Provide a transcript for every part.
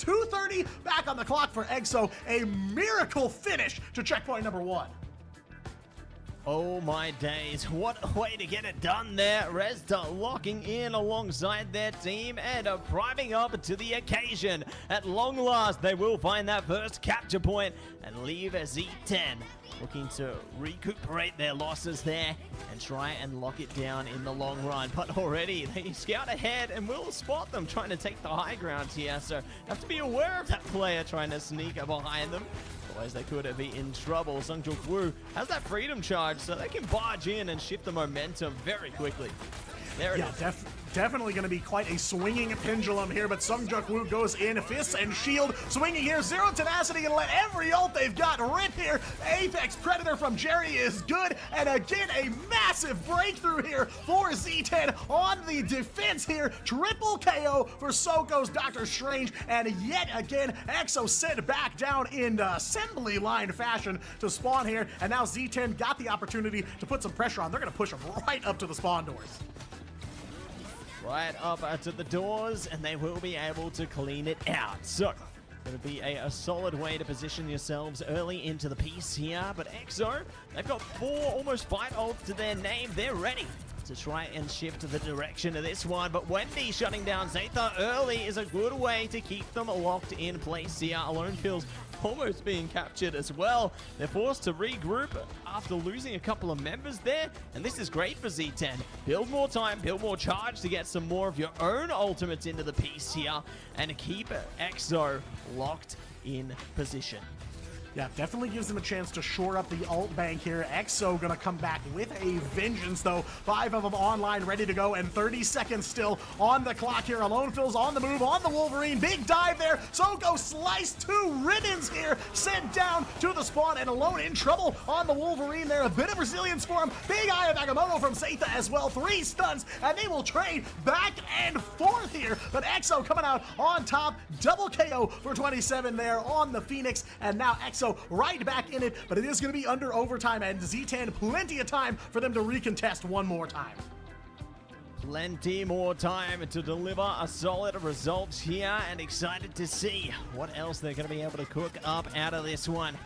2:30 back on the clock for EXO. A miracle finish to checkpoint number 1. Oh my days, what a way to get it done there. Rezda locking in alongside their team and priming up to the occasion. At long last, they will find that first capture point and leave Z10 looking to recuperate their losses there and try and lock it down in the long run. But already they scout ahead and will spot them trying to take the high ground here, so have to be aware of that player trying to sneak behind them. Otherwise they could be in trouble. Seungjuk Woo has that freedom charge, so they can barge in and shift the momentum very quickly. There it is. Definitely going to be quite a swinging pendulum here, but Seungjuk Woo goes in, fists and shield, swinging here, Zero Tenacity, and let every ult they've got rip here. Apex Predator from Jerry is good, and again, a massive breakthrough here for Z10 on the defense here. Triple KO for Soko's Doctor Strange, and yet again, EXO sent back down in assembly line fashion to spawn here, and now Z10 got the opportunity to put some pressure on. They're going to push them right up to the spawn doors. Right up to the doors, and they will be able to clean it out. So, going to be a solid way to position yourselves early into the piece here. But EXO, they've got almost 5 ults to their name. They're ready to try and shift the direction of this one. But Wendy shutting down Zeta early is a good way to keep them locked in place here. Alone Kills almost being captured as well. They're forced to regroup after losing a couple of members there, and this is great for Z10. Build more time, build more charge to get some more of your own ultimates into the piece here, and keep EXO locked in position. Yeah, definitely gives them a chance to shore up the ult bank here. EXO gonna come back with a vengeance, though. 5 of them online, ready to go, and 30 seconds still on the clock here. Alone Phil's on the move, on the Wolverine. Big dive there. Soko sliced 2 ribbons here, sent down to the spawn, and Alone in trouble on the Wolverine there. A bit of resilience for him. Big Eye of Agamotto from Seita as well. 3 stuns, and they will trade back and forth here. But EXO coming out on top. Double KO for 27 there on the Phoenix, and now EXO right back in it, but it is going to be under overtime, and Z10 plenty of time for them to recontest one more time. Plenty more time to deliver a solid result here, and excited to see what else they're going to be able to cook up out of this one.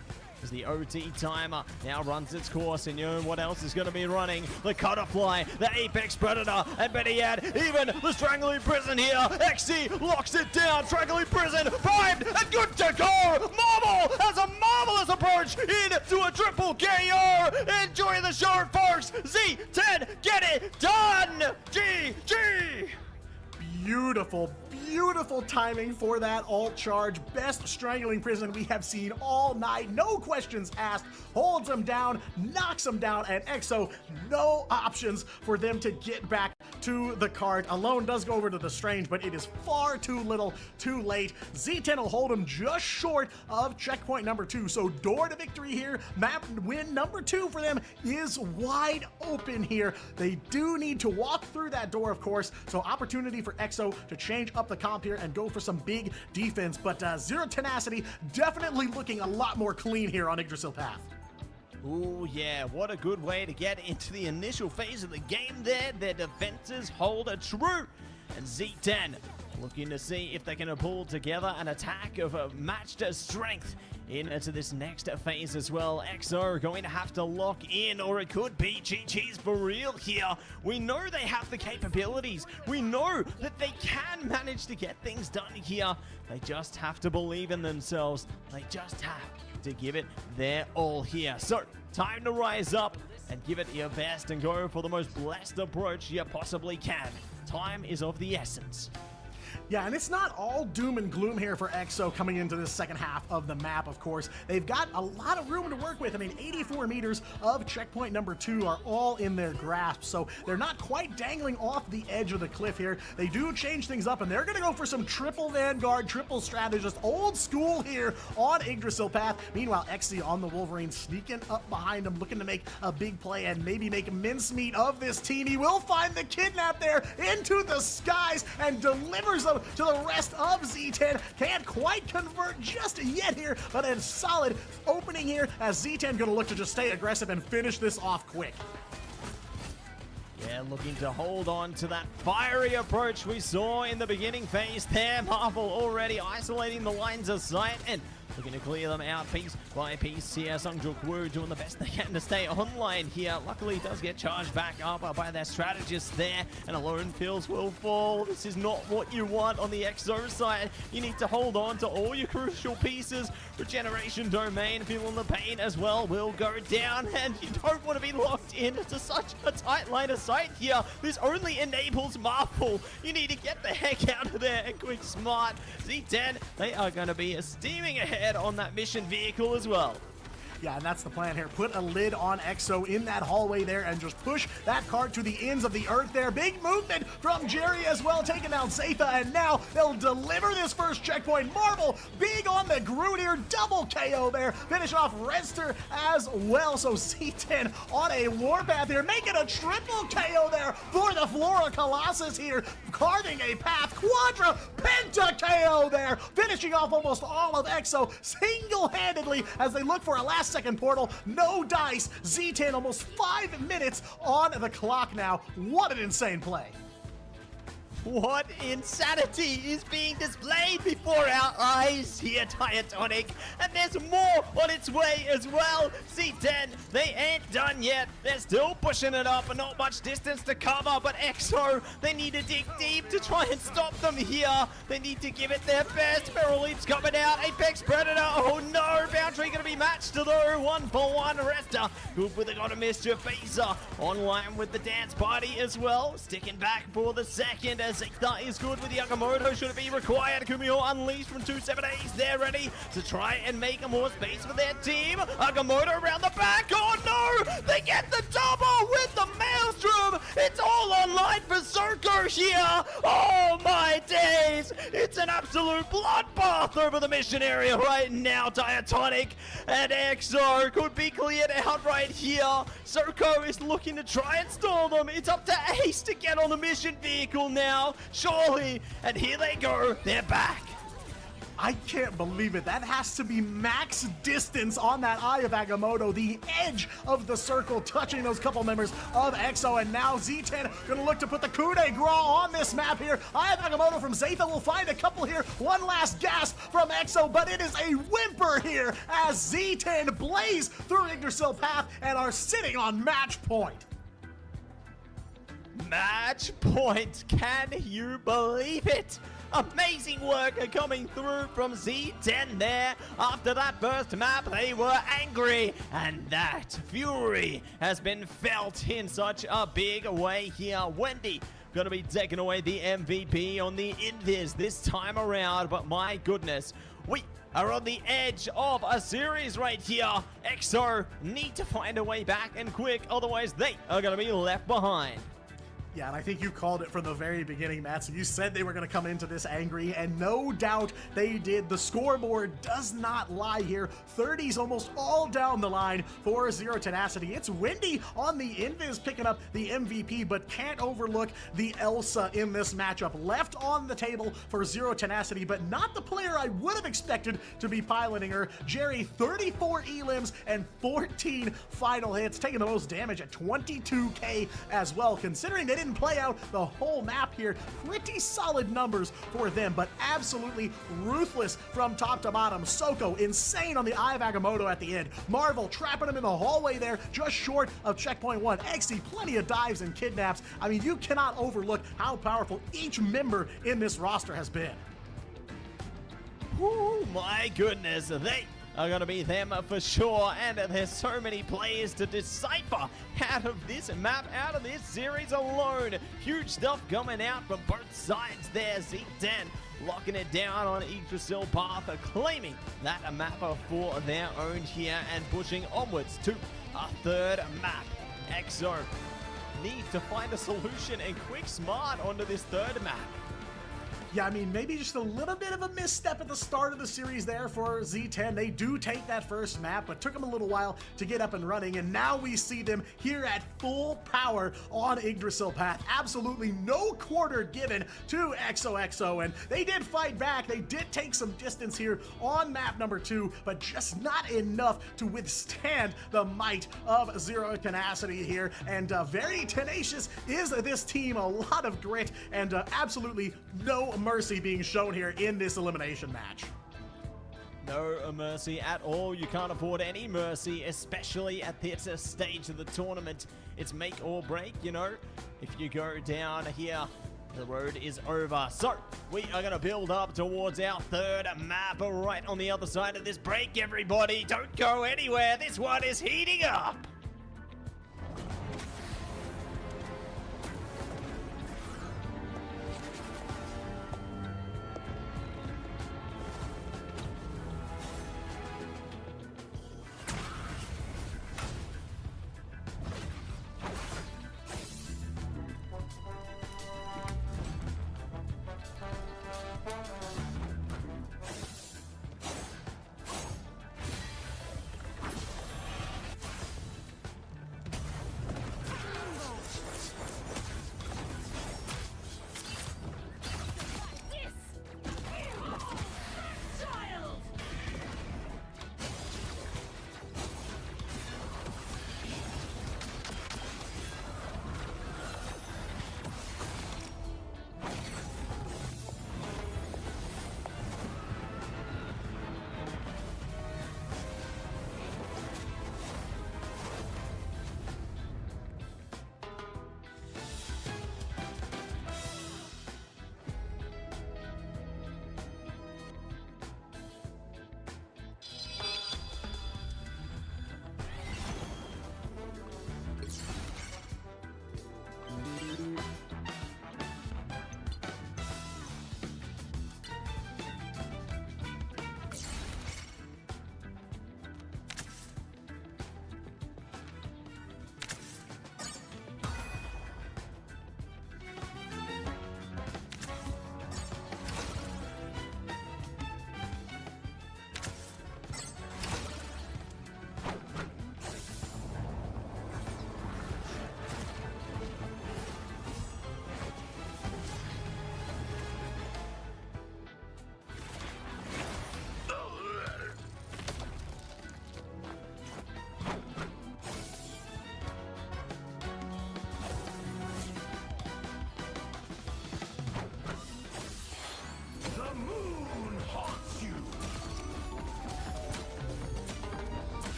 As the OT timer now runs its course, and you know what else is going to be running? The Cutterfly, the Apex Predator, and better yet, even the Strangling Prison here. XC locks it down. Strangling Prison primed and good to go. Marvel has a marvelous approach into a triple KO. Enjoy the show, folks. Z10, get it done. GG. Beautiful timing for that ult charge. Best Strangling Prison we have seen all night. No questions asked. Holds him down, knocks him down, and EXO, no options for them to get back to the cart. Alone does go over to the Strange, but it is far too little, too late. Z10 will hold him just short of checkpoint number 2. So door to victory here. Map win number 2 for them is wide open here. They do need to walk through that door, of course. So opportunity for EXO to change up the comp here and go for some big defense. But Zero Tenacity definitely looking a lot more clean here on Yggdrasil Path. Ooh, yeah, what a good way to get into the initial phase of the game there. Their defenses hold true. And Z10 looking to see if they can pull together an attack of a matched strength into this next phase as well. EXO going to have to lock in, or it could be GG's for real here. We know they have the capabilities. We know that they can manage to get things done here. They just have to believe in themselves. They just have to give it their all here. So, time to rise up and give it your best and go for the most blessed approach you possibly can. Time is of the essence. Yeah, and it's not all doom and gloom here for EXO coming into this second half of the map, of course. They've got a lot of room to work with. I mean, 84 meters of checkpoint number 2 are all in their grasp, so they're not quite dangling off the edge of the cliff here. They do change things up, and they're going to go for some triple Vanguard, triple strategist, old school here on Yggdrasil Path. Meanwhile, XC on the Wolverine sneaking up behind him, looking to make a big play and maybe make mincemeat of this team. He will find the kidnap there into the skies and delivers them to the rest of Z10. Can't quite convert just yet here, but a solid opening here as Z10 gonna look to just stay aggressive and finish this off quick. Yeah, looking to hold on to that fiery approach we saw in the beginning phase there. Marvel already isolating the lines of sight and looking to clear them out piece by piece here. Sungjok Woo doing the best they can to stay online here. Luckily, he does get charged back up by their strategist there, and Alone Feels will fall. This is not what you want on the EXO side. You need to hold on to all your crucial pieces. Regeneration Domain, feeling the pain as well, will go down, and you don't want to be locked into such a tight line of sight here. This only enables Marvel. You need to get the heck out of there and quick smart. Z10, they are going to be steaming ahead on that mission vehicle as well. Yeah, and that's the plan here. Put a lid on EXO in that hallway there and just push that cart to the ends of the earth there. Big movement from Jerry as well, taking down Zaytha, and now they'll deliver this first checkpoint. Marvel, big on the Groot here, double KO there. Finish off Rester as well. So Z10 on a warpath here, making a triple KO there for the Flora Colossus here, carving a path. Quadra Penta KO there, finishing off almost all of EXO single-handedly as they look for a last second portal. No dice. Z10 almost 5 minutes on the clock now. What an insane play. What insanity is being displayed before our eyes here, Diatonic, and there's more on its way as well. Z10, they ain't done yet. They're still pushing it up, and not much distance to cover, but EXO, they need to dig deep to try and stop them here. They need to give it their best. Feral Leap's coming out. Apex Predator, oh no, Boundary gonna be matched though. 1-for-1 Rester. Good with the God of Mischief. Phaser online with the dance party as well. Sticking back for the second as Zaytha is good with the Agamotto. Should it be required? Kumiho unleashed from 278s. They're ready to try and make more space for their team. Agamotto around the back. Oh no! They get the double with the Maelstrom. It's all online for Zerko here. Oh my days! It's an absolute bloodbath over the mission area right now. Diatonic and EXO could be cleared out right here. Zerko is looking to try and stall them. It's up to Ace to get on the mission vehicle now. Surely, and here they go, they're back. I can't believe it. That has to be max distance on that Eye of Agamotto, the edge of the circle, touching those couple members of EXO, and now Z10 gonna look to put the coup de grace on this map here. Eye of Agamotto from Zaytha will find a couple here. One last gasp from EXO, but it is a whimper here as Z10 blaze through Yggdrasil path and are sitting on match point. Match point, can you believe it? Amazing work coming through from Z10 there. After that first map, they were angry, and that fury has been felt in such a big way here. Wendy gonna be taking away the MVP on the Invis this time around, but my goodness, we are on the edge of a series right here. EXO need to find a way back and quick, otherwise they are gonna be left behind. Yeah, and I think you called it from the very beginning, Matt. So you said they were going to come into this angry, and no doubt they did. The scoreboard does not lie here. 30s almost all down the line for Zero Tenacity. It's Wendy on the Invis picking up the MVP, but can't overlook the Elsa in this matchup. Left on the table for Zero Tenacity, but not the player I would have expected to be piloting her. Jerry, 34 elims and 14 final hits, taking the most damage at 22k as well, considering they didn't play out the whole map here. Pretty solid numbers for them, but absolutely ruthless from top to bottom. Soko, insane on the Eye of Agamotto at the end. Marvel trapping him in the hallway there, just short of checkpoint 1. XD, plenty of dives and kidnaps. I mean, you cannot overlook how powerful each member in this roster has been. Oh my goodness, they are going to be them for sure, and there's so many players to decipher out of this map, out of this series alone. Huge stuff coming out from both sides there. Z10 locking it down on Yggdrasil path, claiming that map for their own here and pushing onwards to a third map. EXO need to find a solution and quick smart onto this third map. Yeah, I mean, maybe just a little bit of a misstep at the start of the series there for Z10. They do take that first map, but took them a little while to get up and running, and now we see them here at full power on Yggdrasil Path. Absolutely no quarter given to XOXO, and they did fight back. They did take some distance here on map number 2, but just not enough to withstand the might of Zero Tenacity here, and very tenacious is this team. A lot of grit and absolutely no mercy being shown here in this elimination match. No mercy at all. You can't afford any mercy, especially at this stage of the tournament. It's make or break, you know. If you go down here, the road is over. So we are going to build up towards our third map right on the other side of this break, everybody. Don't go anywhere. This one is heating up.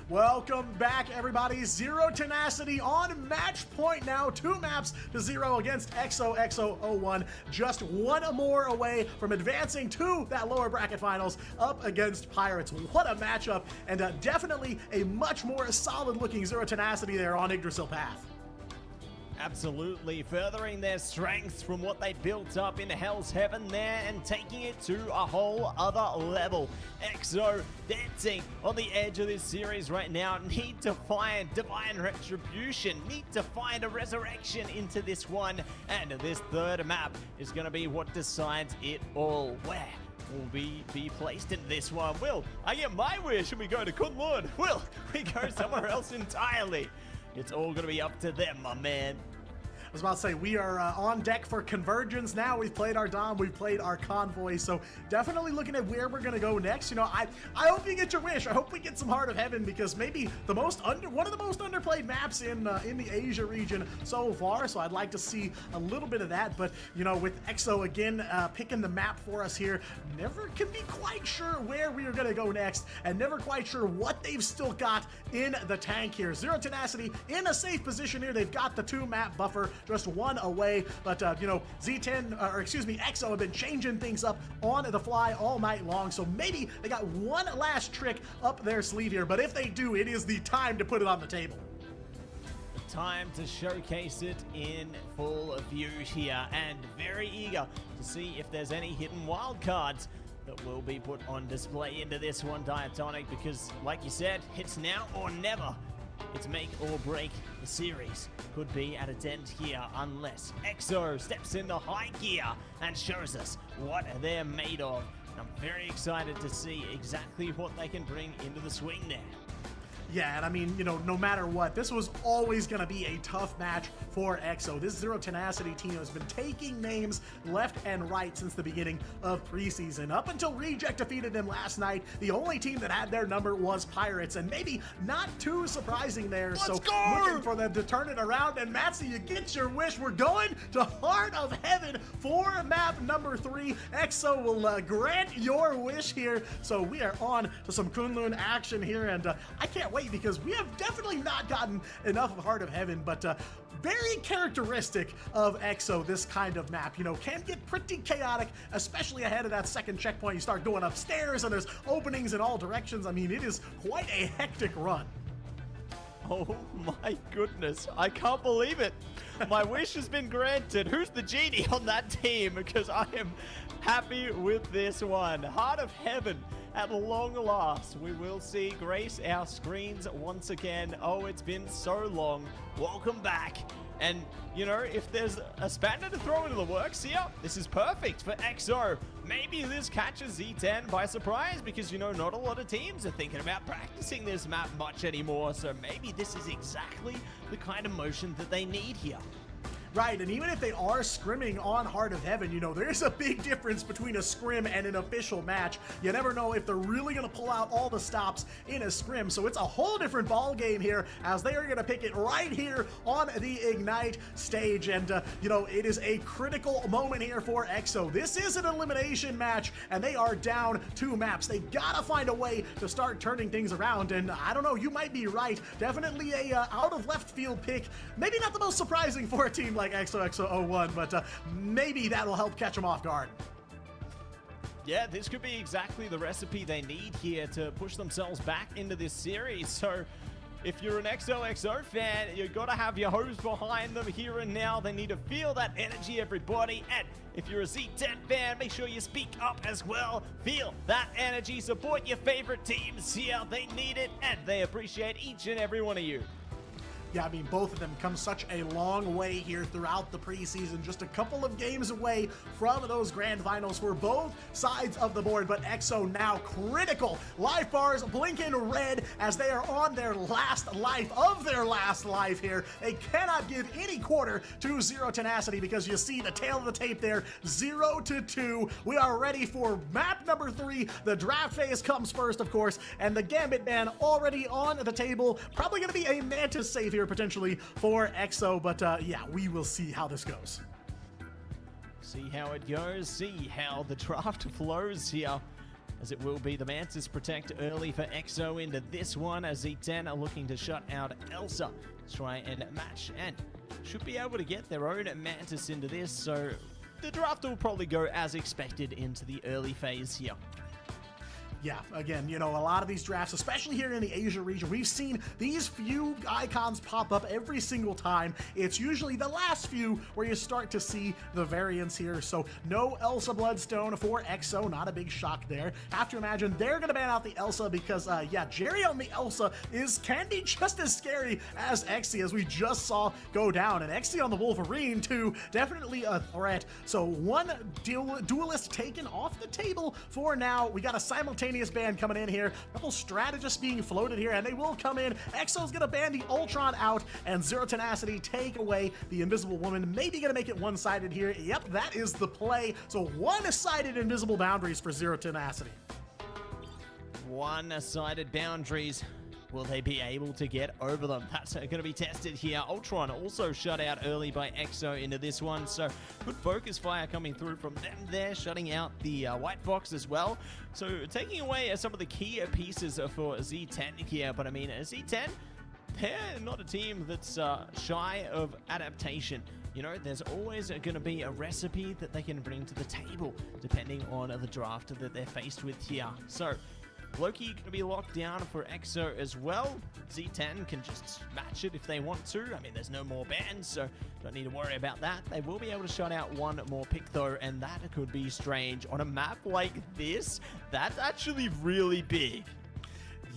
Welcome back, everybody. Zero Tenacity on match point now. 2 maps to 0 against XOXO01. Just one more away from advancing to that lower bracket finals up against Pirates. What a matchup, and definitely a much more solid-looking Zero Tenacity there on Yggdrasil Path. Absolutely, furthering their strengths from what they built up in Hell's Heaven there and taking it to a whole other level. EXO dancing on the edge of this series right now. Need to find divine retribution, need to find a resurrection into this one, and this third map is going to be what decides it all. Where will we be placed in this one? Will I get my wish and we go to Kunlun? Will we go somewhere else entirely? It's all going to be up to them, my man. was about to say, we are on deck for Convergence now. We've played our Dom, we've played our Convoy, so definitely looking at where we're gonna go next. You know, I hope you get your wish. I hope we get some Heart of Heaven, because maybe one of the most underplayed maps in the Asia region so far. So I'd like to see a little bit of that. But you know, with EXO again picking the map for us here, never can be quite sure where we are gonna go next, and never quite sure what they've still got in the tank here. Zero Tenacity in a safe position here. They've got the 2-map buffer, just one away. But you know, EXO have been changing things up on the fly all night long, so maybe they got one last trick up their sleeve here. But if they do, it is the time to put it on the table. Time to showcase it in full view here, and very eager to see if there's any hidden wild cards that will be put on display into this one, Diatonic, because like you said, it's now or never. It's make or break. The series could be at its end here unless EXO steps into high gear and shows us what they're made of. And I'm very excited to see exactly what they can bring into the swing there. Yeah, and I mean, you know, no matter what, this was always going to be a tough match for EXO. This Zero Tenacity team has been taking names left and right since the beginning of preseason. Up until Reject defeated them last night, the only team that had their number was Pirates, and maybe not too surprising there. Let's go! Looking for them to turn it around, and Matzy, you get your wish. We're going to Heart of Heaven for map number 3. EXO will grant your wish here. So we are on to some Kunlun action here, and I can't wait, because we have definitely not gotten enough of Heart of Heaven, but very characteristic of EXO, this kind of map. You know, can get pretty chaotic, especially ahead of that second checkpoint. You start going upstairs and there's openings in all directions. I mean, it is quite a hectic run. Oh my goodness, I can't believe it. My wish has been granted. Who's the genie on that team? Because I am happy with this one. Heart of Heaven. At long last, we will see grace our screens once again. Oh, it's been so long. Welcome back. And, you know, if there's a spanner to throw into the works here, this is perfect for EXO. Maybe this catches Z10 by surprise, because, you know, not a lot of teams are thinking about practicing this map much anymore. So maybe this is exactly the kind of motion that they need here. Right, and even if they are scrimming on Heart of Heaven, you know, there's a big difference between a scrim and an official match. You never know if they're really going to pull out all the stops in a scrim, so it's a whole different ball game here, as they are going to pick it right here on the Ignite stage. And, you know, it is a critical moment here for EXO. This is an elimination match, and they are down 2 maps. They gotta find a way to start turning things around, and I don't know, you might be right. Definitely a out of left field pick. Maybe not the most surprising for a team like EXO-X01, but maybe that'll help catch them off guard. Yeah, this could be exactly the recipe they need here to push themselves back into this series. So if you're an XOXO fan, you've got to have your hose behind them here and now. They need to feel that energy, everybody. And if you're a Z10 fan, make sure you speak up as well. Feel that energy. Support your favorite teams here. They need it, and they appreciate each and every one of you. Yeah, I mean, both of them come such a long way here throughout the preseason. Just a couple of games away from those grand finals for both sides of the board. But EXO now critical. Life bars blinking red as they are on their last life of their last life here. They cannot give any quarter to Zero Tenacity, because you see the tail of the tape there, 0-2. We are ready for map number 3. The draft phase comes first, of course, and the Gambit ban already on the table. Probably going to be a Mantis save here potentially for EXO, but yeah, we will see how this goes. See how it goes, see how the draft flows here, as it will be the Mantis Protect early for EXO into this one, as Z10 are looking to shut out Elsa to try and match, and should be able to get their own Mantis into this, so the draft will probably go as expected into the early phase here. Yeah, again, you know, a lot of these drafts, especially here in the Asia region, we've seen these few icons pop up every single time. It's usually the last few where you start to see the variants here. So no Elsa Bloodstone for EXO, not a big shock there. Have to imagine they're going to ban out the Elsa because, yeah, Jerry on the Elsa can be just as scary as Exy, as we just saw go down. And Exy on the Wolverine, too, definitely a threat. So one duelist taken off the table for now. We got a simultaneous miscellaneous ban coming in here. A couple strategists being floated here, and they will come in. Exo's gonna ban the Ultron out, and Zero Tenacity take away the Invisible Woman. Maybe gonna make it one-sided here. Yep, that is the play. So one-sided invisible boundaries for Zero Tenacity. One-sided boundaries. Will they be able to get over them? That's going to be tested here. Ultron also shut out early by Exo into this one, so good focus fire coming through from them there, shutting out the White Fox as well. So taking away some of the key pieces for Z10 here, but I mean, Z10, they're not a team that's shy of adaptation. You know, there's always going to be a recipe that they can bring to the table, depending on the draft that they're faced with here. So Loki going to be locked down for Exo as well. Z10 can just match it if they want to. I mean, there's no more bans, so don't need to worry about that. They will be able to shut out one more pick, though, and that could be strange. On a map like this, that's actually really big.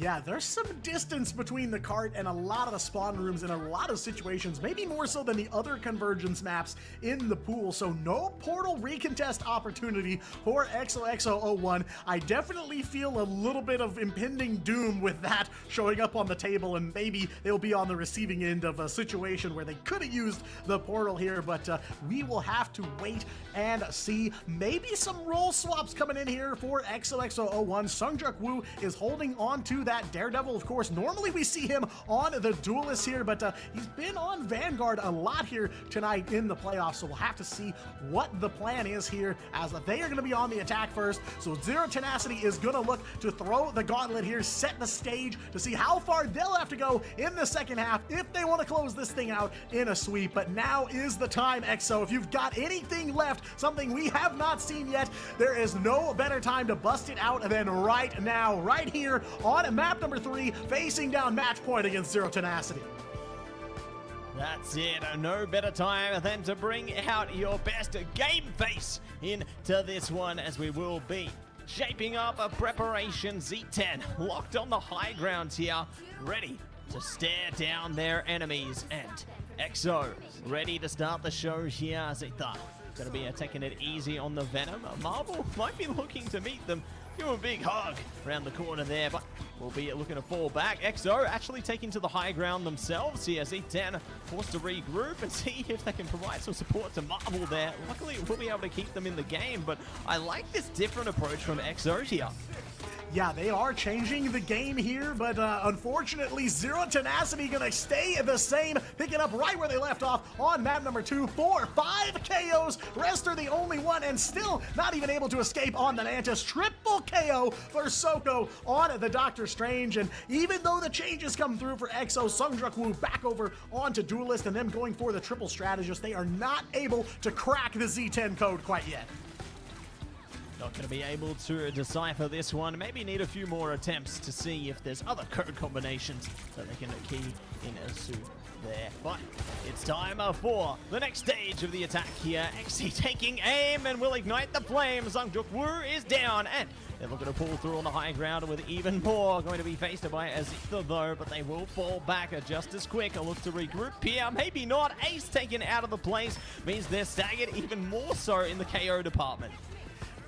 Yeah, there's some distance between the cart and a lot of the spawn rooms in a lot of situations, maybe more so than the other Convergence maps in the pool, so no portal recontest opportunity for XOXO01. I definitely feel a little bit of impending doom with that showing up on the table, and maybe they'll be on the receiving end of a situation where they could have used the portal here, but we will have to wait and see. Maybe some role swaps coming in here for XOXO01. Sungjuk Woo is holding on to that Daredevil, of course. Normally we see him on the Duelist here, but he's been on Vanguard a lot here tonight in the playoffs, so we'll have to see what the plan is here, as they are going to be on the attack first. So Zero Tenacity is going to look to throw the gauntlet here, set the stage to see how far they'll have to go in the second half if they want to close this thing out in a sweep. But now is the time, Exo. If you've got anything left, something we have not seen yet, there is no better time to bust it out than right now, right here on map number 3, facing down match point against Zero Tenacity. That's it. No better time than to bring out your best game face into this one, as we will be shaping up a preparation. Z10 locked on the high ground here, ready to stare down their enemies. And Exo ready to start the show here. Zeta going to be taking it easy on the Venom. Marvel might be looking to meet them. Give him a big hug around the corner there, but we'll be looking to fall back. Exo actually taking to the high ground themselves here. Z10 forced to regroup and see if they can provide some support to Marvel there. Luckily, we'll be able to keep them in the game, but I like this different approach from Exo here. Yeah, they are changing the game here, but unfortunately, Zero Tenacity gonna stay the same, picking up right where they left off on map number 2. 4, 5 KOs, rest are the only one, and still not even able to escape on the Mantis. Triple KO for Soko on the Doctor Strange, and even though the changes come through for Exo, Sungjuk Woo back over onto Duelist, and them going for the triple strategist, they are not able to crack the Z10 code quite yet. Not going to be able to decipher this one. Maybe need a few more attempts to see if there's other code combinations that they can key in as there. But it's time for the next stage of the attack here. XC taking aim and will ignite the flames. Sungjuk Woo is down, and they're looking to pull through on the high ground with even more. Going to be faced by Azitha though, but they will fall back just as quick. A look to regroup here. Maybe not. Ace taken out of the place means they're staggered even more so in the KO department.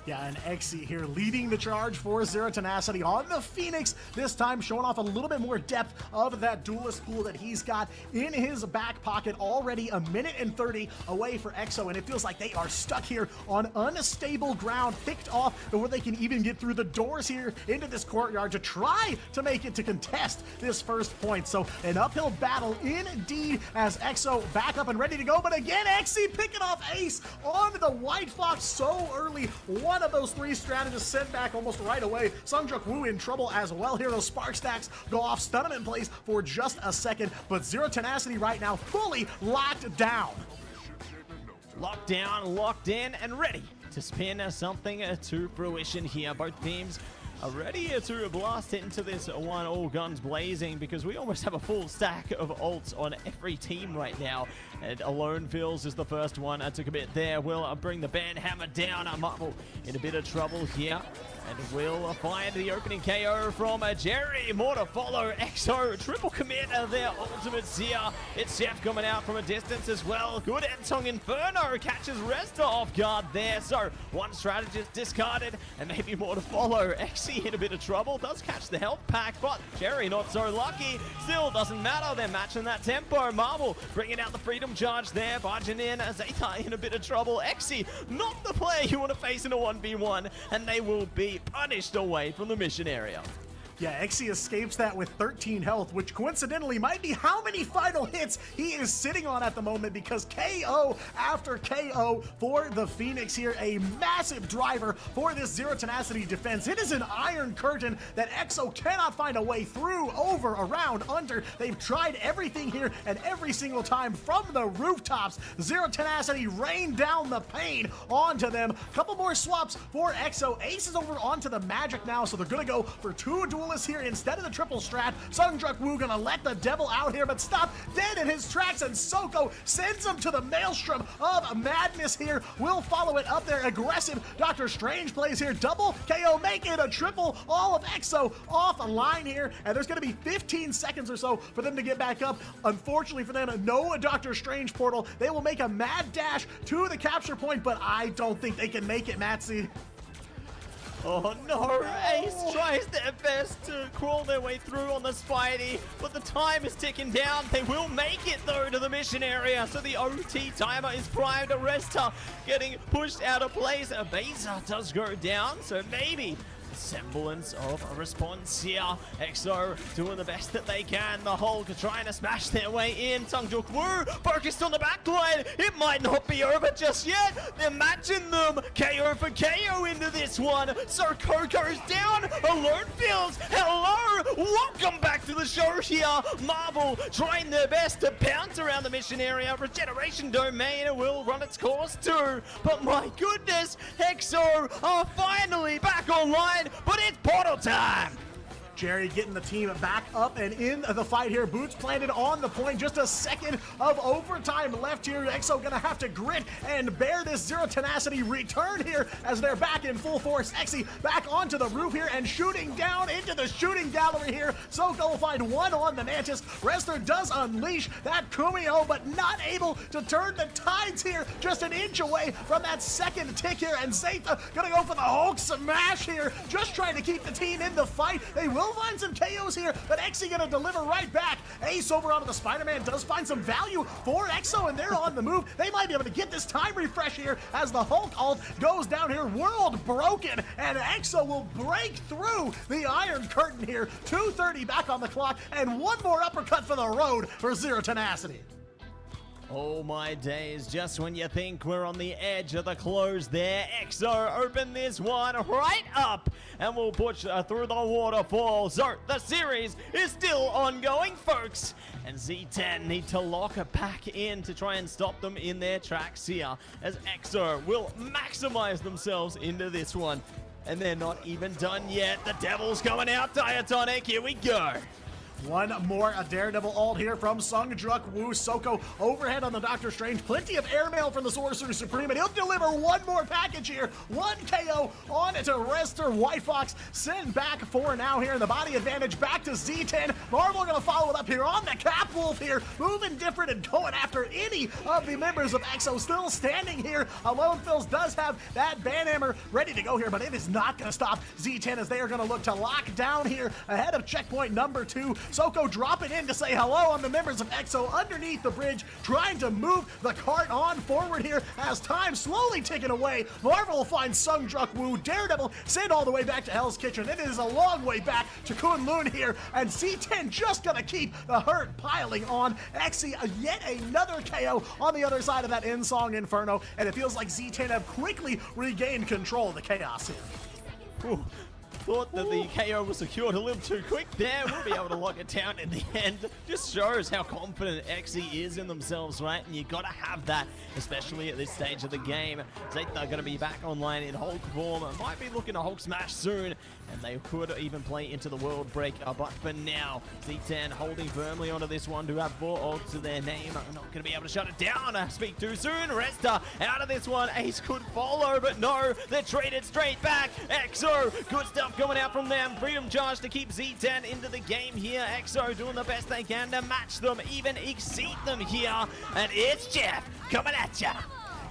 Yeah, and Exy here leading the charge for Zero Tenacity on the Phoenix, this time showing off a little bit more depth of that Duelist pool that he's got in his back pocket. Already a minute and 30 away for Exo, and it feels like they are stuck here on unstable ground, picked off before they can even get through the doors here into this courtyard to try to make it to contest this first point. So an uphill battle indeed as Exo back up and ready to go, but again, Exy picking off Ace on the White Fox so early. One of those 3 strategists sent back almost right away. Sungjuk Woo in trouble as well here. Those spark stacks go off, stun him in place for just a second, but Zero Tenacity right now fully locked down. Locked down, locked in, and ready to spin something to fruition here. Both teams are ready to blast into this one, all guns blazing, because we almost have a full stack of ults on every team right now. And Alone Feels is the first one to commit there. Will bring the band hammer down. Marvel in a bit of trouble here. And will find the opening KO from Jerry. More to follow. EXO triple commit their ultimates here. It's Chef coming out from a distance as well. Good Ensong Inferno catches Resta off guard there. So one strategist discarded and maybe more to follow. Exy in a bit of trouble. Does catch the health pack, but Jerry not so lucky. Still doesn't matter. They're matching that tempo. Marvel bringing out the freedom charge there. Barging in. Zeta in a bit of trouble. Exy not the player you want to face in a 1v1, and they will be punished away from the mission area. Yeah, Exy escapes that with 13 health, which coincidentally might be how many final hits he is sitting on at the moment, because KO after KO for the Phoenix here, a massive driver for this Zero Tenacity defense. It is an iron curtain that EXO cannot find a way through, over, around, under. They've tried everything here, and every single time from the rooftops, Zero Tenacity rained down the pain onto them. Couple more swaps for EXO. Ace is over onto the Magic now, so they're gonna go for two duelists here instead of the triple strat. Sungjuk Woo gonna let the devil out here, but stop dead in his tracks, and Soko sends him to the maelstrom of madness here. Will follow it up there. Aggressive Doctor Strange plays here. Double KO, make it a triple. All of EXO off a line here, and there's gonna be 15 seconds or so for them to get back up. Unfortunately for them, no Doctor Strange portal. They will make a mad dash to the capture point, but I don't think they can make it, Matsy. Oh no, Ace tries their best to crawl their way through on the Spidey, but the time is ticking down. They will make it though to the mission area, so the OT timer is primed. Arresta getting pushed out of place. Beza does go down, so maybe semblance of a response here. EXO doing the best that they can. The Hulk trying to smash their way in. Sungjuk Woo focused on the backline. It might not be over just yet. They're matching them KO for KO into this one. So Coco's down. Alone Fields, hello. Welcome back to the show here. Marvel trying their best to pounce around the mission area. Regeneration Domain will run its course too. But my goodness, EXO are finally back online. But it's portal time! Jerry getting the team back up and in the fight here. Boots planted on the point. Just a second of overtime left here. EXO gonna have to grit and bear this Zero Tenacity return here as they're back in full force. Exy back onto the roof here and shooting down into the shooting gallery here. Soko will find one on the Mantis. Wrestler does unleash that Kumio, but not able to turn the tides here. Just an inch away from that second tick here, and Zeta gonna go for the Hulk smash here. Just trying to keep the team in the fight. They will find some KOs here, but Exy gonna deliver right back. Ace over onto the Spider-Man does find some value for EXO, and they're on the move. They might be able to get this time refresh here as the Hulk ult goes down here. World broken, and EXO will break through the Iron Curtain here. 2:30 back on the clock, and one more uppercut for the road for Zero Tenacity. Oh my days, just when you think we're on the edge of the close there, EXO open this one right up and we'll push through the waterfall. So the series is still ongoing, folks, and Z10 need to lock it back in to try and stop them in their tracks here, as EXO will maximize themselves into this one. And they're not even done yet. The Devil's coming out, Diatonic, here we go. One more, a Daredevil ult here from Sungjuk Woo. Soko overhead on the Doctor Strange. Plenty of airmail from the Sorcerer Supreme, and he'll deliver one more package here. One KO on to Rester. White Fox sent back for now here in the body advantage. Back to Z10. Marvel gonna follow it up here on the Cap Wolf here. Moving different and going after any of the members of EXO. Still standing here. Alone Phils does have that Banhammer ready to go here, but it is not gonna stop Z10 as they are gonna look to lock down here ahead of checkpoint number 2. Soko dropping in to say hello on the members of EXO underneath the bridge, trying to move the cart on forward here as time slowly ticking away. Marvel will find Sungjuk Woo. Daredevil sent all the way back to Hell's Kitchen. It is a long way back to Kunlun here, and Z10 just gonna keep the hurt piling on. Exy, yet another KO on the other side of that Ensong Inferno, and it feels like Z10 have quickly regained control of the chaos here. Ooh. Thought that the KO was secured a little too quick there. We'll be able to lock it down in the end. Just shows how confident Xe is in themselves, right? And you got to have that, especially at this stage of the game. Zeta are going to be back online in Hulk form. Might be looking to Hulk smash soon. And they could even play into the World Breaker. But for now, Z10 holding firmly onto this one to have 4 ults to their name. Not going to be able to shut it down. Speak too soon. Resta out of this one. Ace could follow, but no. They're traded straight back. EXO, good stuff coming out from them. Freedom charge to keep Z10 into the game here. EXO doing the best they can to match them, even exceed them here. And it's Jeff coming at ya.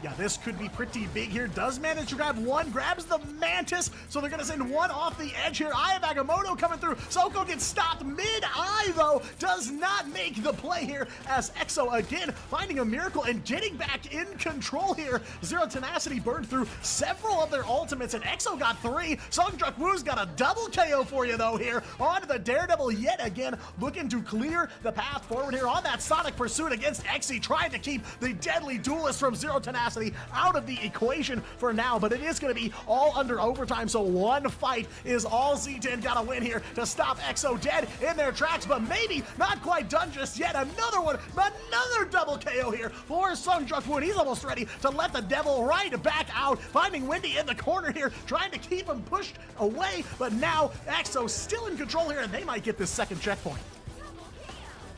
Yeah, this could be pretty big here. Does manage to grab one, grabs the Mantis, so they're gonna send one off the edge here. Eye of Agamotto coming through. Soko gets stopped mid-eye though, does not make the play here as EXO again finding a miracle and getting back in control here. Zero Tenacity burned through several of their ultimates and EXO got 3. Songjuk Woo's got a double KO for you though here. On to the Daredevil yet again, looking to clear the path forward here on that Sonic Pursuit against Xe, trying to keep the deadly duelist from Zero Tenacity out of the equation for now, but it is going to be all under overtime, so one fight is all Z10 got to win here to stop EXO dead in their tracks, but maybe not quite done just yet. Another one, another double KO here for Sungjuk Woo. He's almost ready to let the devil right back out, finding Wendy in the corner here, trying to keep him pushed away, but now EXO still in control here, and they might get this second checkpoint.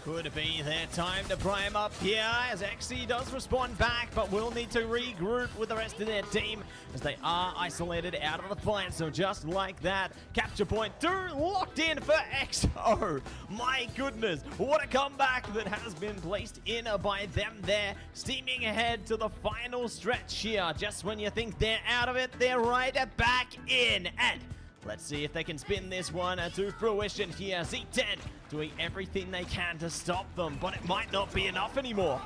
Could be their time to prime up here as Xe does respond back, but will need to regroup with the rest of their team as they are isolated out of the fight. So just like that, capture point 2 locked in for EXO. My goodness, what a comeback that has been placed in by them there. Steaming ahead to the final stretch here. Just when you think they're out of it, they're right back in. And let's see if they can spin this one to fruition here. Z10 doing everything they can to stop them, but it might not be enough anymore.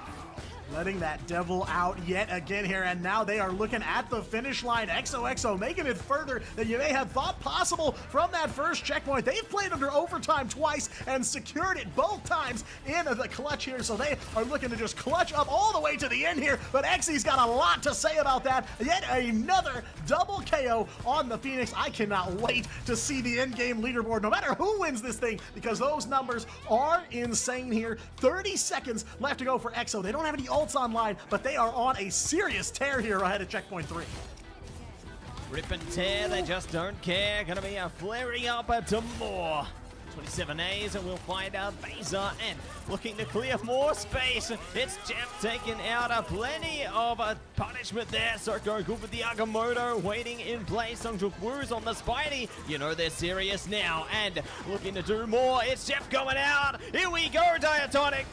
Letting that devil out yet again here, and now they are looking at the finish line. XOXO making it further than you may have thought possible from that first checkpoint. They've played under overtime twice and secured it both times in the clutch here, so they are looking to just clutch up all the way to the end here, but Xe's got a lot to say about that. Yet another double KO on the Phoenix. I cannot wait to see the in-game leaderboard, no matter who wins this thing, because those numbers are insane here. 30 seconds left to go for EXO. They don't have any ults online, but they are on a serious tear here ahead of checkpoint 3. Rip and tear, they just don't care. Gonna be a flaring up to more. 27 A's, and we'll find out Beza and looking to clear more space. It's Jeff taking out plenty of punishment there. Soko good with the Agamotto waiting in place. Sungjuk Woo's on the Spidey. You know they're serious now and looking to do more. It's Jeff going out. Here we go, Diatonic.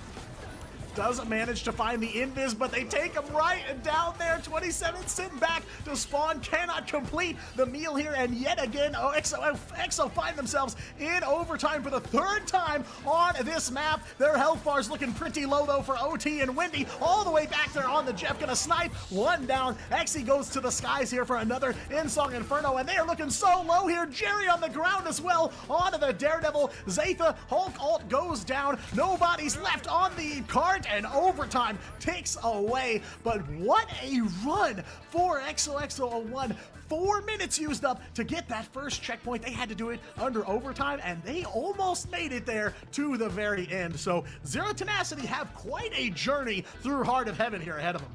Doesn't manage to find the invis, but they take him right and down there. 27 sitting back to spawn, cannot complete the meal here, and yet again, EXO find themselves in overtime for the third time on this map. Their health bar's looking pretty low though for OT and Wendy, all the way back there on the Jeff, gonna snipe one down. Xe goes to the skies here for another In-Song Inferno, and they are looking so low here. Jerry on the ground as well, onto the Daredevil. Zatha, Hulk ult goes down, nobody's left on the card, and overtime takes away. But what a run for XOXO01. 4 minutes used up to get that first checkpoint. They had to do it under overtime, and they almost made it there to the very end. So Zero Tenacity have quite a journey through Heart of Heaven here ahead of them.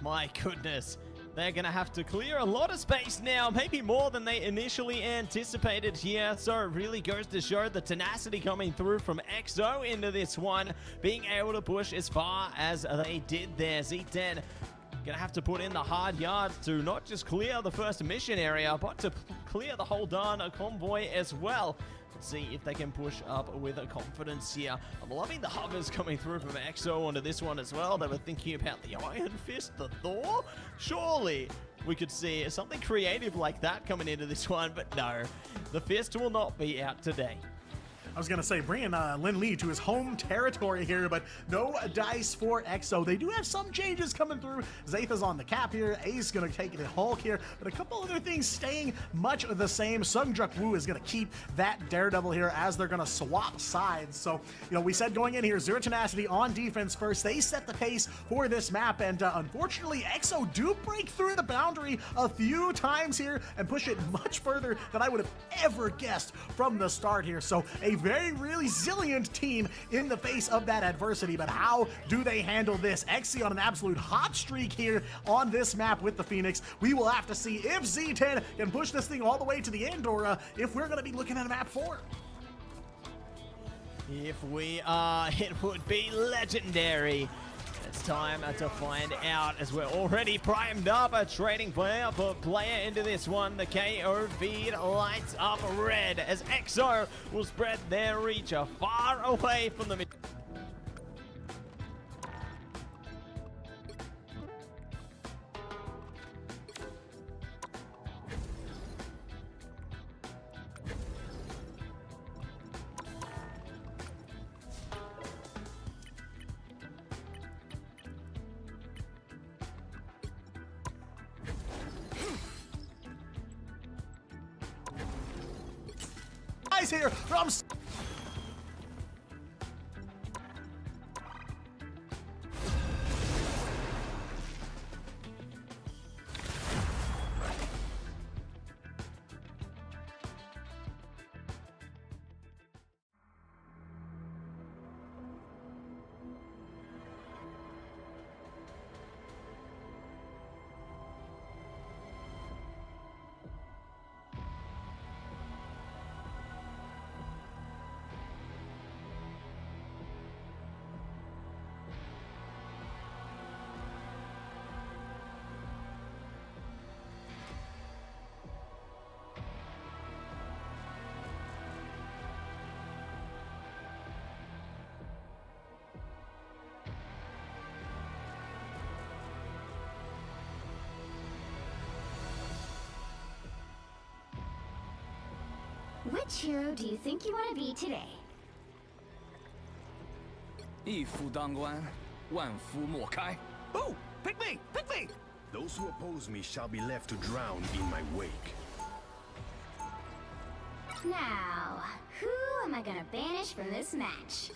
My goodness. They're going to have to clear a lot of space now, maybe more than they initially anticipated here. So it really goes to show the tenacity coming through from EXO into this one, being able to push as far as they did there. Z10 gonna have to put in the hard yards to not just clear the first mission area, but to clear the whole darn convoy as well. Let's see if they can push up with a confidence here. I'm loving the hovers coming through from EXO onto this one as well. They were thinking about the Iron Fist, the Thor. Surely we could see something creative like that coming into this one, but no, the Fist will not be out today. I was gonna say, bringing Lin Lee to his home territory here, but no dice for EXO. They do have some changes coming through. Zaytha's on the cap here. Ace gonna take the Hulk here, but a couple other things staying much the same. Sungjuk Woo is gonna keep that Daredevil here as they're gonna swap sides. So, you know, we said going in here, Zero Tenacity on defense first. They set the pace for this map, and unfortunately, EXO do break through the boundary a few times here and push it much further than I would have ever guessed from the start here. So a very resilient team in the face of that adversity, but how do they handle this? XC on an absolute hot streak here on this map with the Phoenix. We will have to see if Z10 can push this thing all the way to the end, or if we're going to be looking at a map 4. If we are, it would be legendary. It's time to find out, as we're already primed up, a trading player for player into this one. The KO feed lights up red as EXO will spread their reach far away from the here from Which hero do you think you want to be today? 一夫当关，万夫莫开。Oh, pick me, pick me. Those who oppose me shall be left to drown in my wake. Now, who am I gonna banish from this match?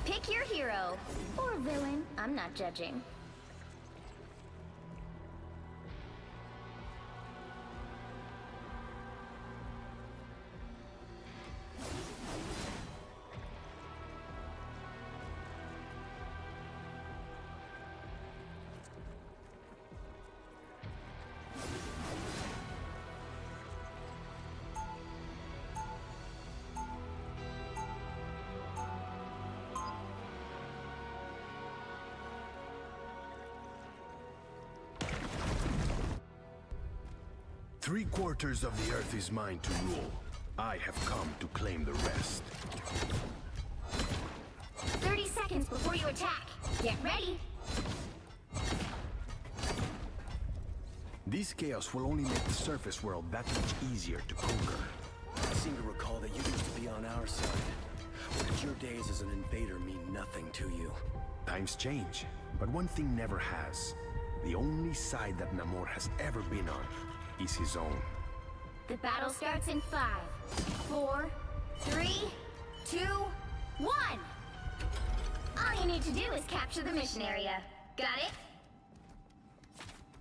Pick your hero. Or villain, I'm not judging. Three-quarters of the earth is mine to rule. I have come to claim the rest. 30 seconds before you attack. Get ready. This chaos will only make the surface world that much easier to conquer. I seem to recall that you used to be on our side. Or did your days as an invader mean nothing to you? Times change, but one thing never has. The only side that Namor has ever been on is his own. The battle starts in 5, 4, 3, 2, 1! All you need to do is capture the mission area. Got it?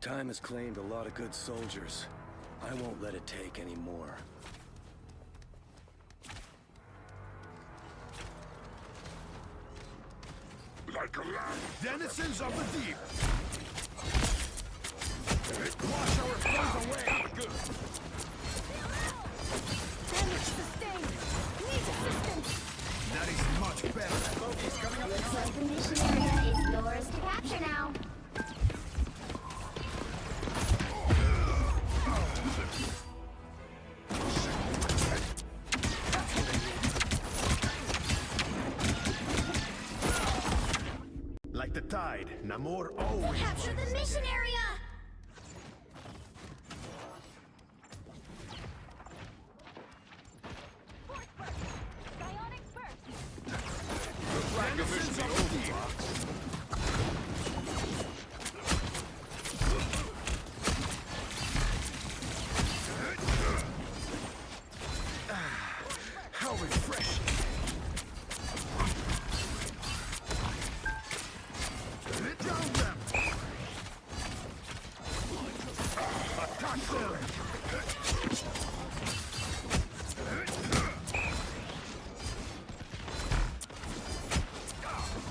Time has claimed a lot of good soldiers. I won't let it take any more. Like a lamb. Denizens of the deep. Wash our foes away. Good. Damage sustained! Need assistance! That is much better. Looks like the mission area is yours to capture now. Like the tide, Namor always... Capture the mission area! Denizens of the deep. How refreshing. Drown them. Attack them.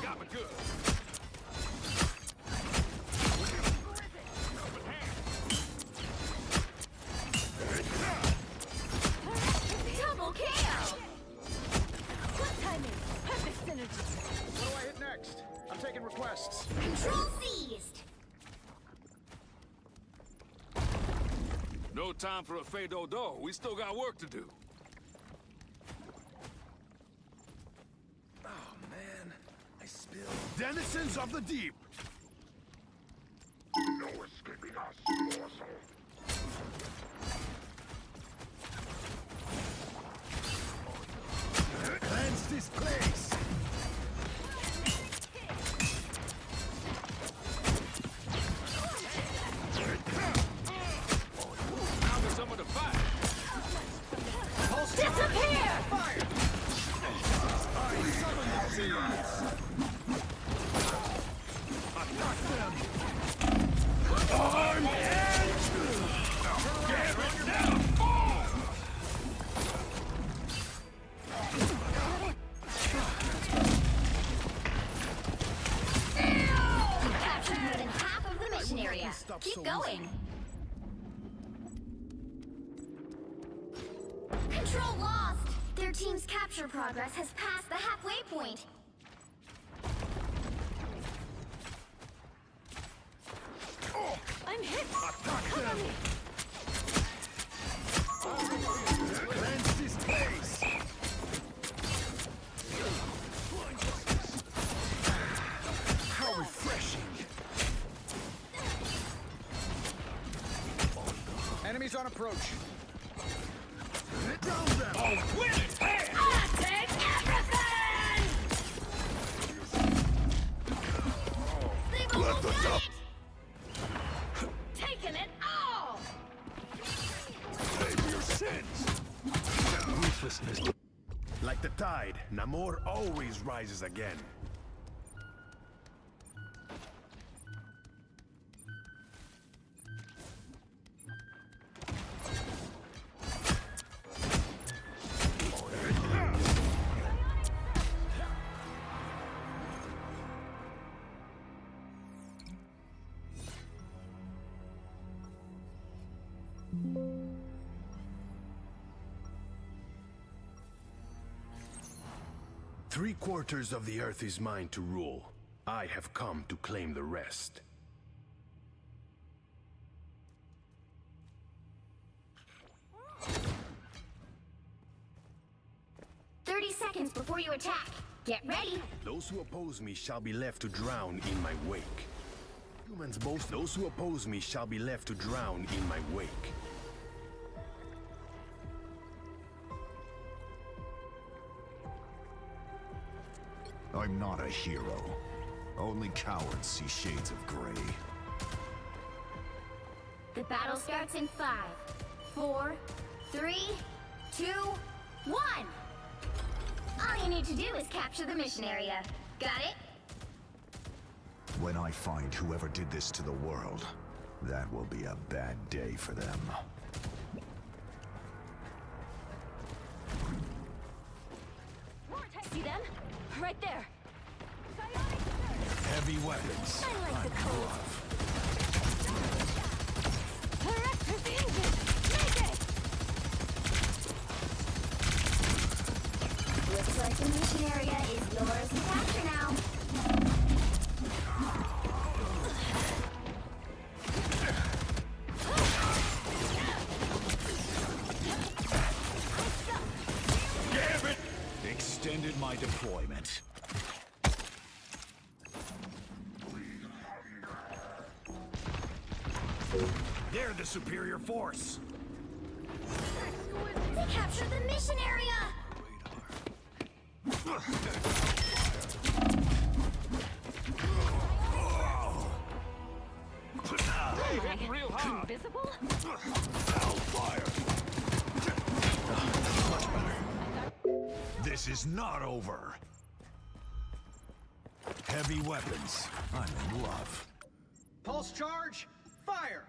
Got me good. Double KO! Good timing. Perfect synergy. What do I hit next? I'm taking requests. Control seized! No time for a fade-o-do. We still got work to do. Oh man, I spilled. Denizens of the deep. No escaping us, morsel. Cleanse this place. Now for some of the fight. Disappear! Attack them. Arm and... Get it down. Captured more than half of the mission area. Keep going. Control lost. Their team's capture progress has passed the halfway point. I'm hit. Attack them. Cleanse this place. How refreshing. Enemies on approach. Drown them. Oh, quit it! Hey! I'll take everything! They've Let almost the got duck. it! Taking it all! Save your sins. Ruthlessness. Like the tide, Namor always rises again. Three-quarters of the earth is mine to rule. I have come to claim the rest. Seconds before you attack. Get ready. Those who oppose me shall be left to drown in my wake. Humans boast. Those who oppose me shall be left to drown in my wake. I'm not a hero. Only cowards see shades of gray. The battle starts in 5, 4, 3, 2, 1! All you need to do is capture the mission area. Got it? When I find whoever did this to the world, that will be a bad day for them. See them? Right there. Heavy weapons. I like the I'm code. love. Electric engine! Make it! Looks like the mission area is yours to capture now. Damn it! Extended my deployment. They're the superior force. They captured the mission area! Hey, hitting real hard. Invisible? This is not over. Heavy weapons. I'm in love. Pulse charge, fire!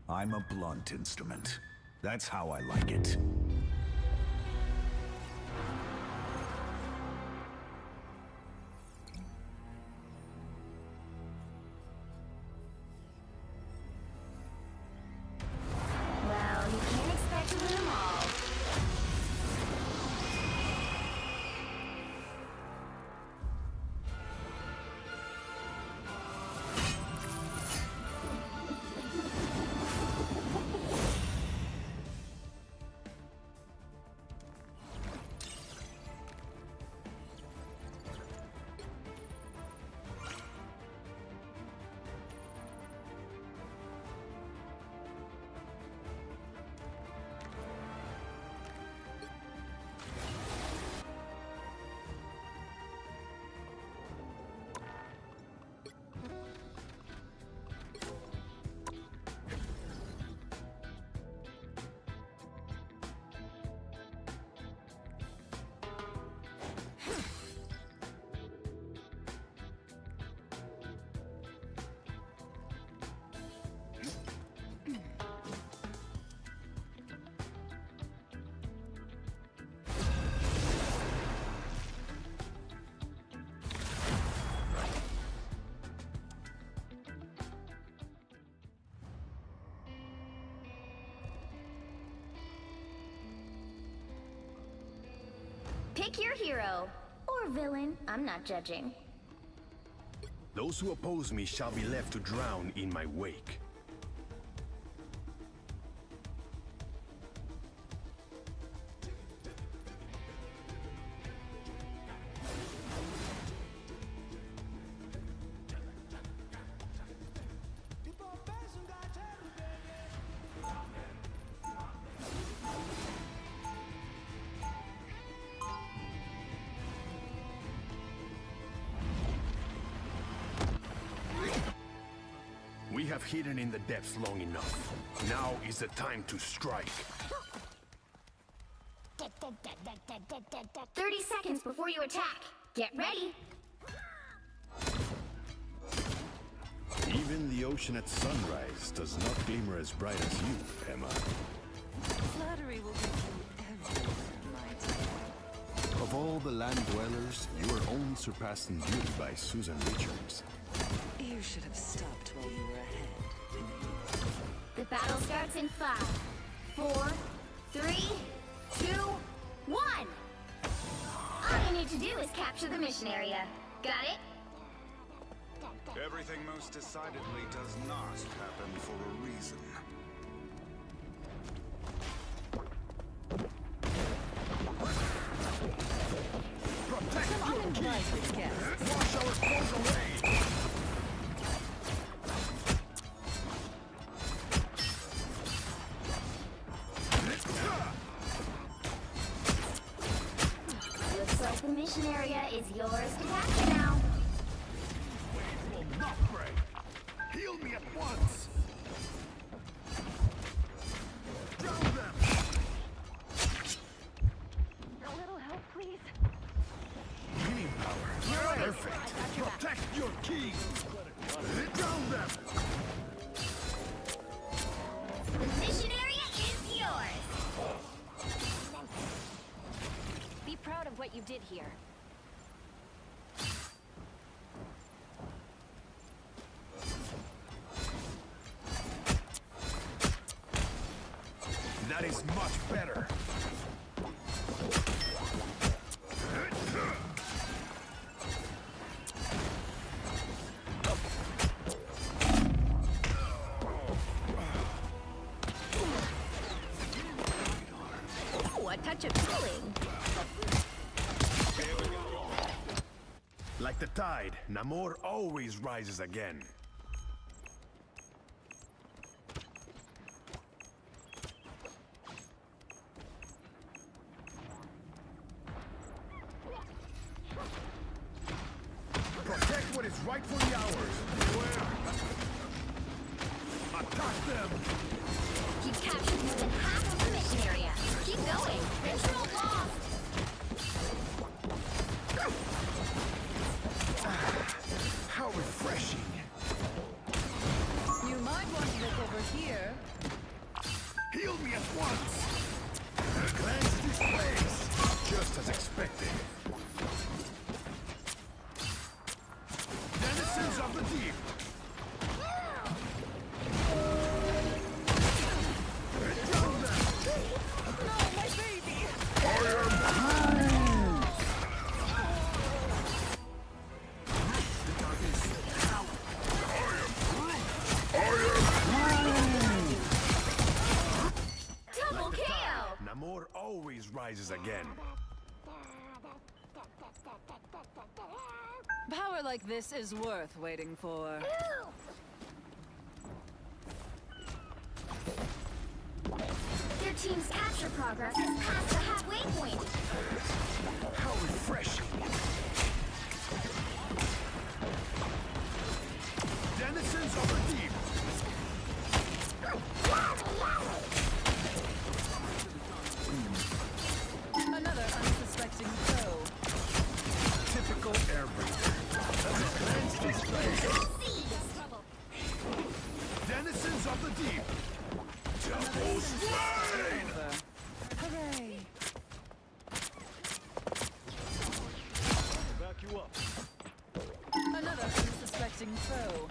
I'm a blunt instrument. That's how I like it. Well, you can't expect to win them all. Pick your hero. Or villain. I'm not judging. Those who oppose me shall be left to drown in my wake. We have hidden in the depths long enough. Now is the time to strike. 30 seconds before you attack. Get ready. Even the ocean at sunrise does not glimmer as bright as you, Emma. Flattery will get you everywhere, my dear. Of all the land dwellers, you are only surpassed in beauty by Susan Richards. You should have stopped while you were ahead. The battle starts in 5, 4, 3, 2, 1. All you need to do is capture the mission area. Got it? Everything most decidedly does not happen for a reason. Some uninvited guests. Wash our clothes away! Looks like the mission area is yours to capture now. Will not break! Heal me at once! Drown them! A little help, please. Healing power. Perfect. Protect your king. Drown them. The mission area is yours. Be proud of what you did here. That is much better. Ooh, a touch of cooling. Like the tide, Namor always rises again. Protect what is rightfully ours. Beware. Attack them. You've captured more than half of the mission area. Keep going. Control lost. How refreshing. You might want to look over here. Heal me at once. Cleanse this place. Just as expected. Denizens of the deep. Drown them. No, my baby! Double KO. Namor always rises again. Power like this is worth waiting for. Their team's capture progress is past the halfway point. How refreshing. Denizens of the deep. Another unsuspecting foe. Typical airbreather. Cleanse this place. Denizens of the deep. Double strain. Hooray! Back you up. Another unsuspecting foe.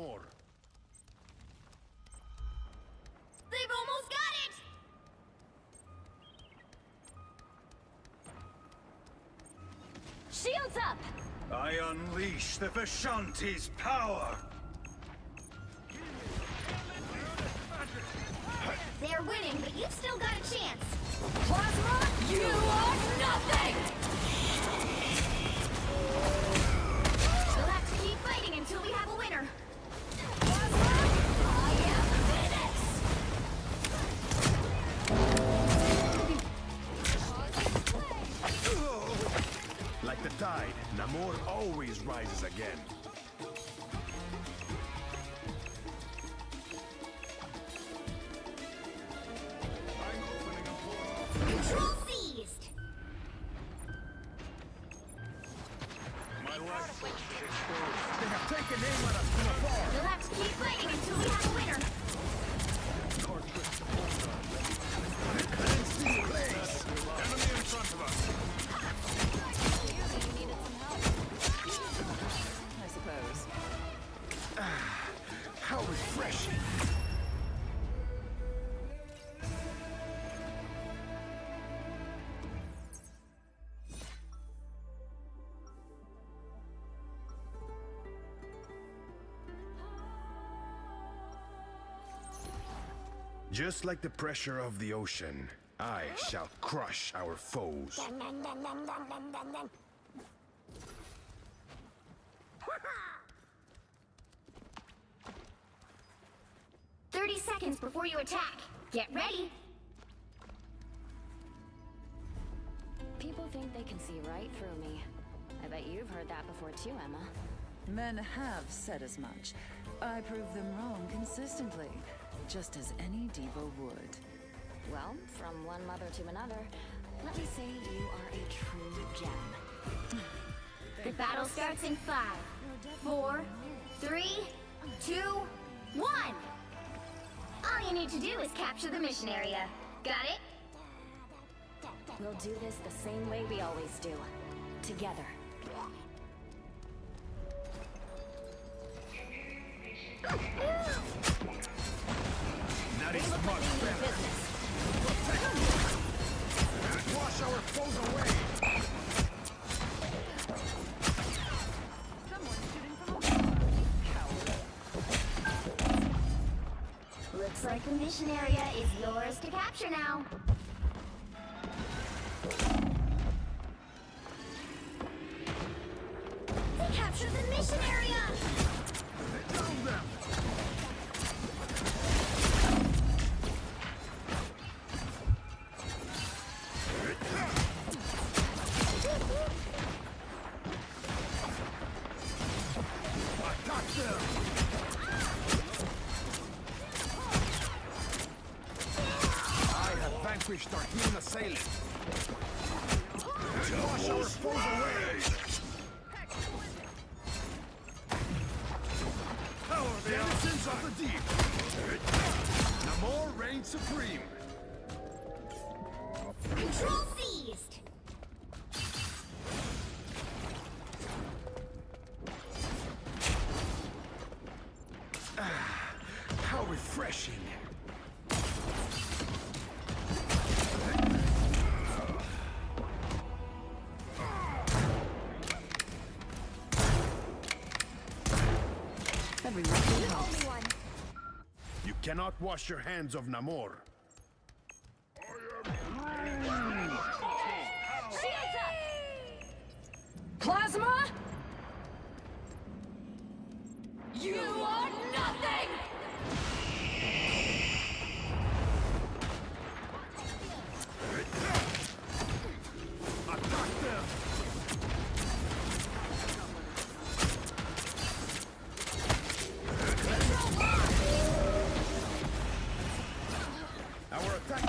Namor. They've almost got it! Shields up! I unleash the Vishanti's power! They're winning, but you've still got a chance. Plasma, you are nothing! We'll have to keep fighting until we have a winner. Plasma, I am Phoenix! Like the tide, Namor always rises again. Control seized! My life is exposed. They have taken aim at us from afar. We'll have to keep fighting until we have a winner. Enemy in front of us. I suppose. How refreshing. Just like the pressure of the ocean, I shall crush our foes. 30 seconds before you attack. Get ready. People think they can see right through me. I bet you've heard that before too, Emma. Men have said as much. I prove them wrong consistently, just as any diva would. Well, from one mother to another, let me say you are a true gem. The battle starts in 5, 4, 3, 2, 1. All you need to do is capture the mission area. Got it? We'll do this the same way we always do. Together. That is much better. Wash our foes away. Looks like the mission area is yours to capture now. They captured the mission area! Down them. Attack them. I have vanquished our human assailant. Wash our foes away. Denizens of the deep. Namor reigns supreme. Control seized! How refreshing. You cannot wash your hands of Namor. Plasma? You are nothing! Attack them! Our attack.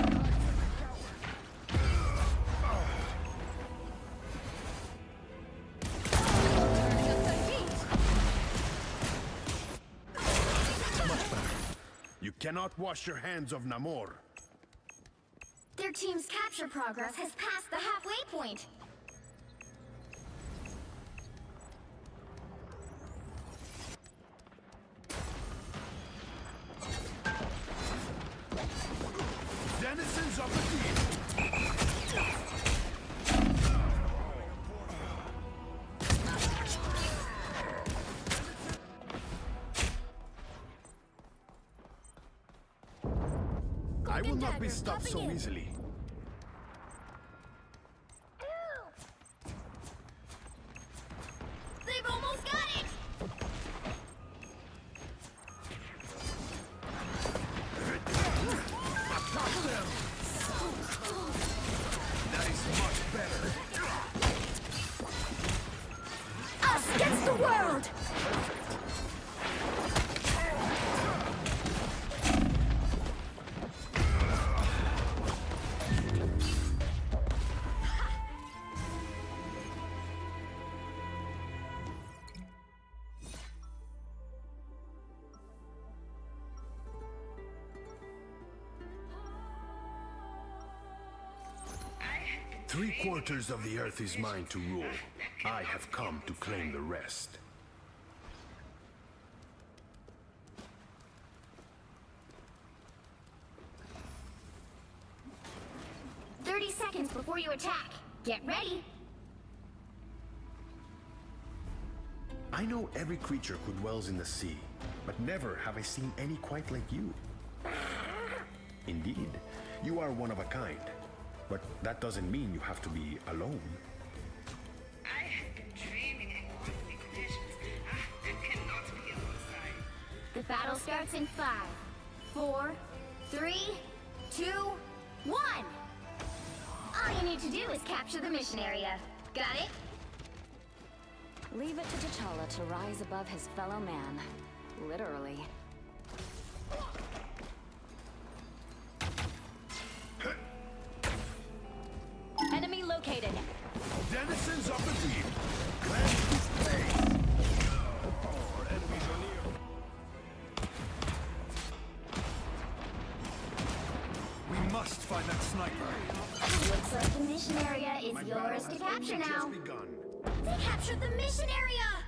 You cannot wash your hands of Namor. Their team's capture progress has passed the halfway point. Denizens of the deep! I will not be stopped so easily. They've almost got it! That is much better. Us against the world! Three-quarters of the earth is mine to rule. I have come to claim the rest. Seconds before you attack. Get ready. I know every creature who dwells in the sea, but never have I seen any quite like you. Indeed, you are one of a kind, but that doesn't mean you have to be alone. I have been dreaming in gloomy conditions. That cannot be on the side. The battle starts in 5, 4, 3, 2, 1. All you need to do is capture the mission area. Got it? Leave it to T'Challa to rise above his fellow man. Literally. Enemy located. Denizens of the deep, cleanse this place. Our enemies are near. We must find that sniper. Looks like the mission area is yours to capture now. Just begun. They captured the mission area!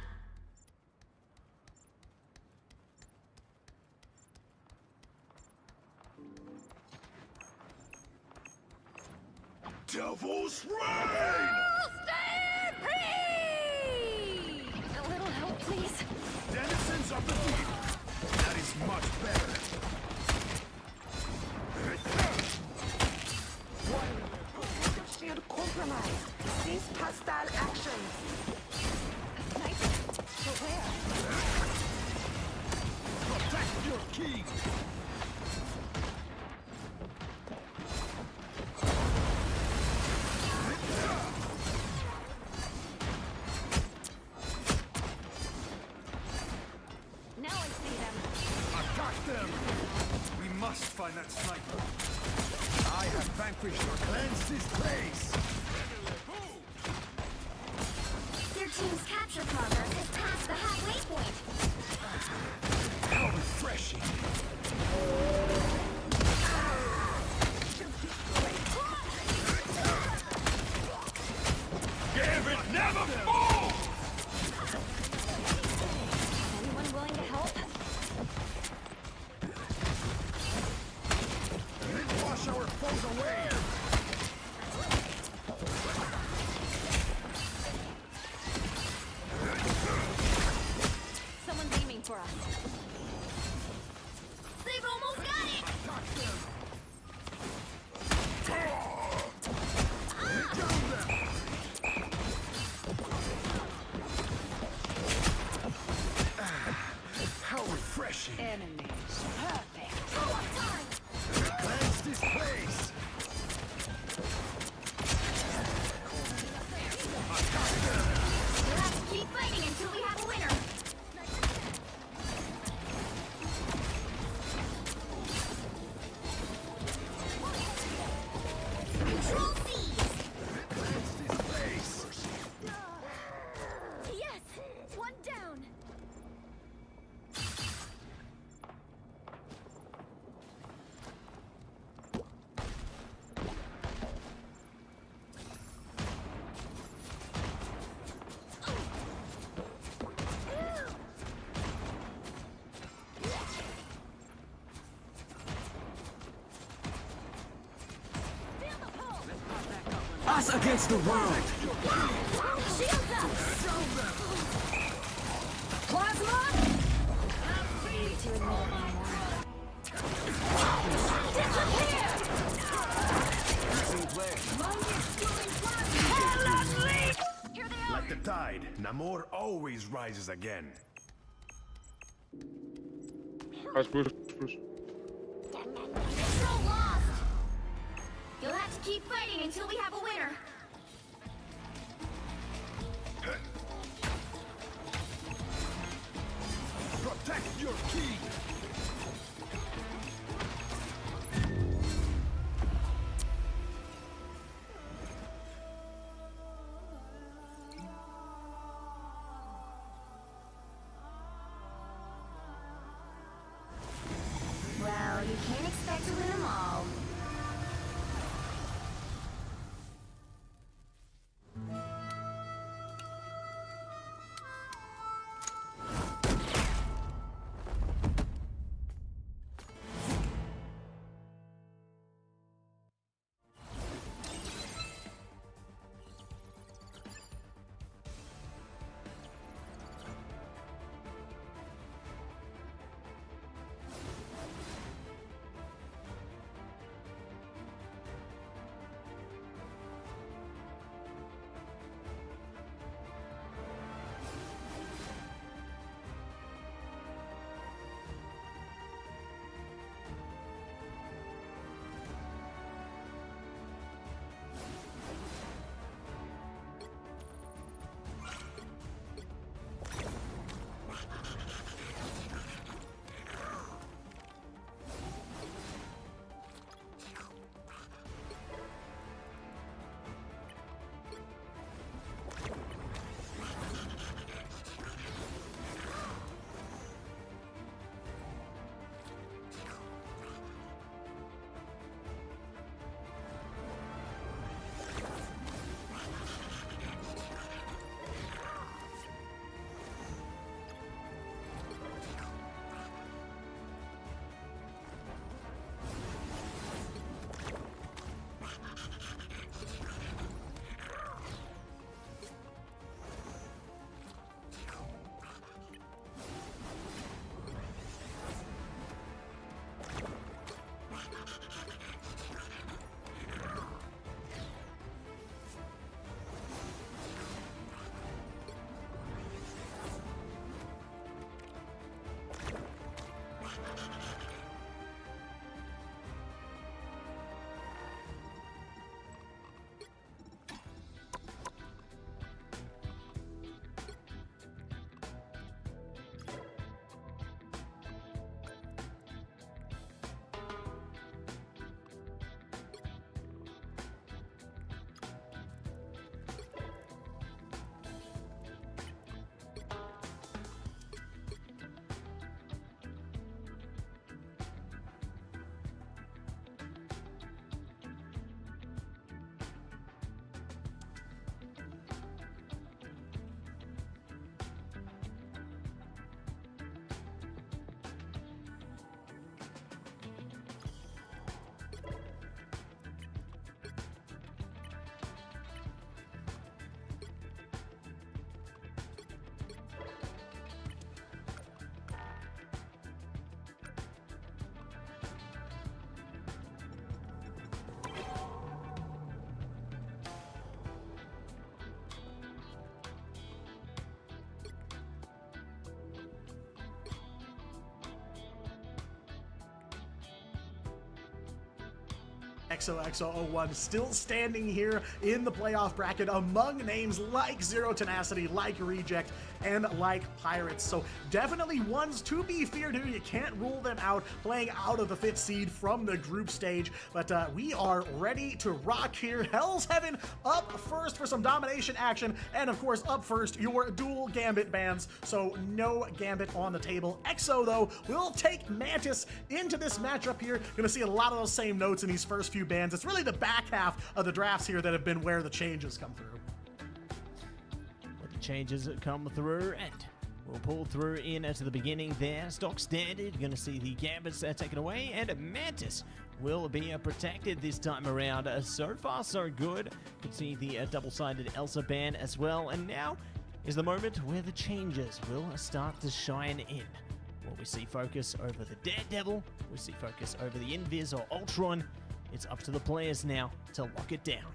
Devil's Reign! A little help, please. Denizens of the deep. That is much better. Shield compromised. Cease hostile actions. But where? Protect your king! Now I see them. Attack them! We must find that sniper. I have vanquished or cleansed this place! Their team's capture progress has passed the halfway point. How refreshing! Give it never fall! Anyone willing to help? Wash our foes away! Someone's aiming for us. They've almost got it! Attack them! How refreshing! Enemies. Perfect. Cleanse this place! We'll have to keep fighting until we have a winner. Control C! Cleanse this place! Yes! One down! Us against the world. Shields up! Plasma! Need to admit it anymore. Disappear! Team play. Here they are! Like the tide, Namor always rises again. Push, push, push. So lost! You'll have to keep fighting until we have a winner. Protect your king! Well, you can't expect to win them all. XOXO01 still standing here in the playoff bracket among names like Zero Tenacity, like Reject, and like Pirates. So definitely ones to be feared here. You can't rule them out, playing out of the 5th seed from the group stage. But we are ready to rock here. Hell's Heaven up first for some domination action, and of course up first your dual Gambit bans, so no Gambit on the table. EXO though will take Mantis into this matchup here. Gonna see a lot of those same notes in these first few bans. It's really the back half of the drafts here that have been where the changes come through. With the changes that come through, and will pull through in to the beginning there. Stock standard, going to see the Gambits taken away, and Mantis will be protected this time around. So far, so good. You can see the double-sided Elsa ban as well, and now is the moment where the changes will start to shine in. Well, we see focus over the Daredevil, we see focus over the Invis or Ultron. It's up to the players now to lock it down.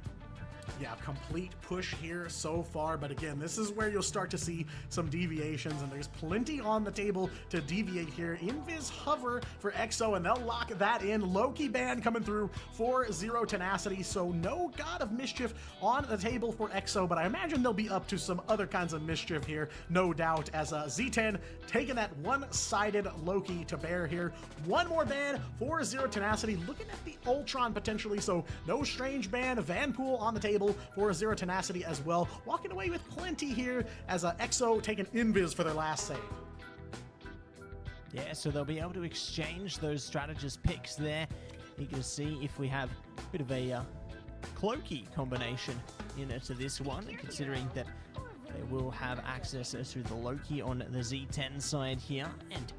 Yeah, complete push here so far, but again, this is where you'll start to see some deviations, and there's plenty on the table to deviate here. Invis hover for EXO, and they'll lock that in. Loki ban coming through for Zero Tenacity, so no God of Mischief on the table for EXO, but I imagine they'll be up to some other kinds of mischief here, no doubt, as Z10 taking that one-sided Loki to bear here. One more ban for Zero Tenacity, looking at the Ultron potentially, so no Strange ban. Vanpool on the table for Zero Tenacity as well, walking away with plenty here as EXO taking Invis for their last save. Yeah, so they'll be able to exchange those strategist picks there. You can see if we have a bit of a Cloaky combination into this one, considering that they will have access to the Loki on the Z10 side here, and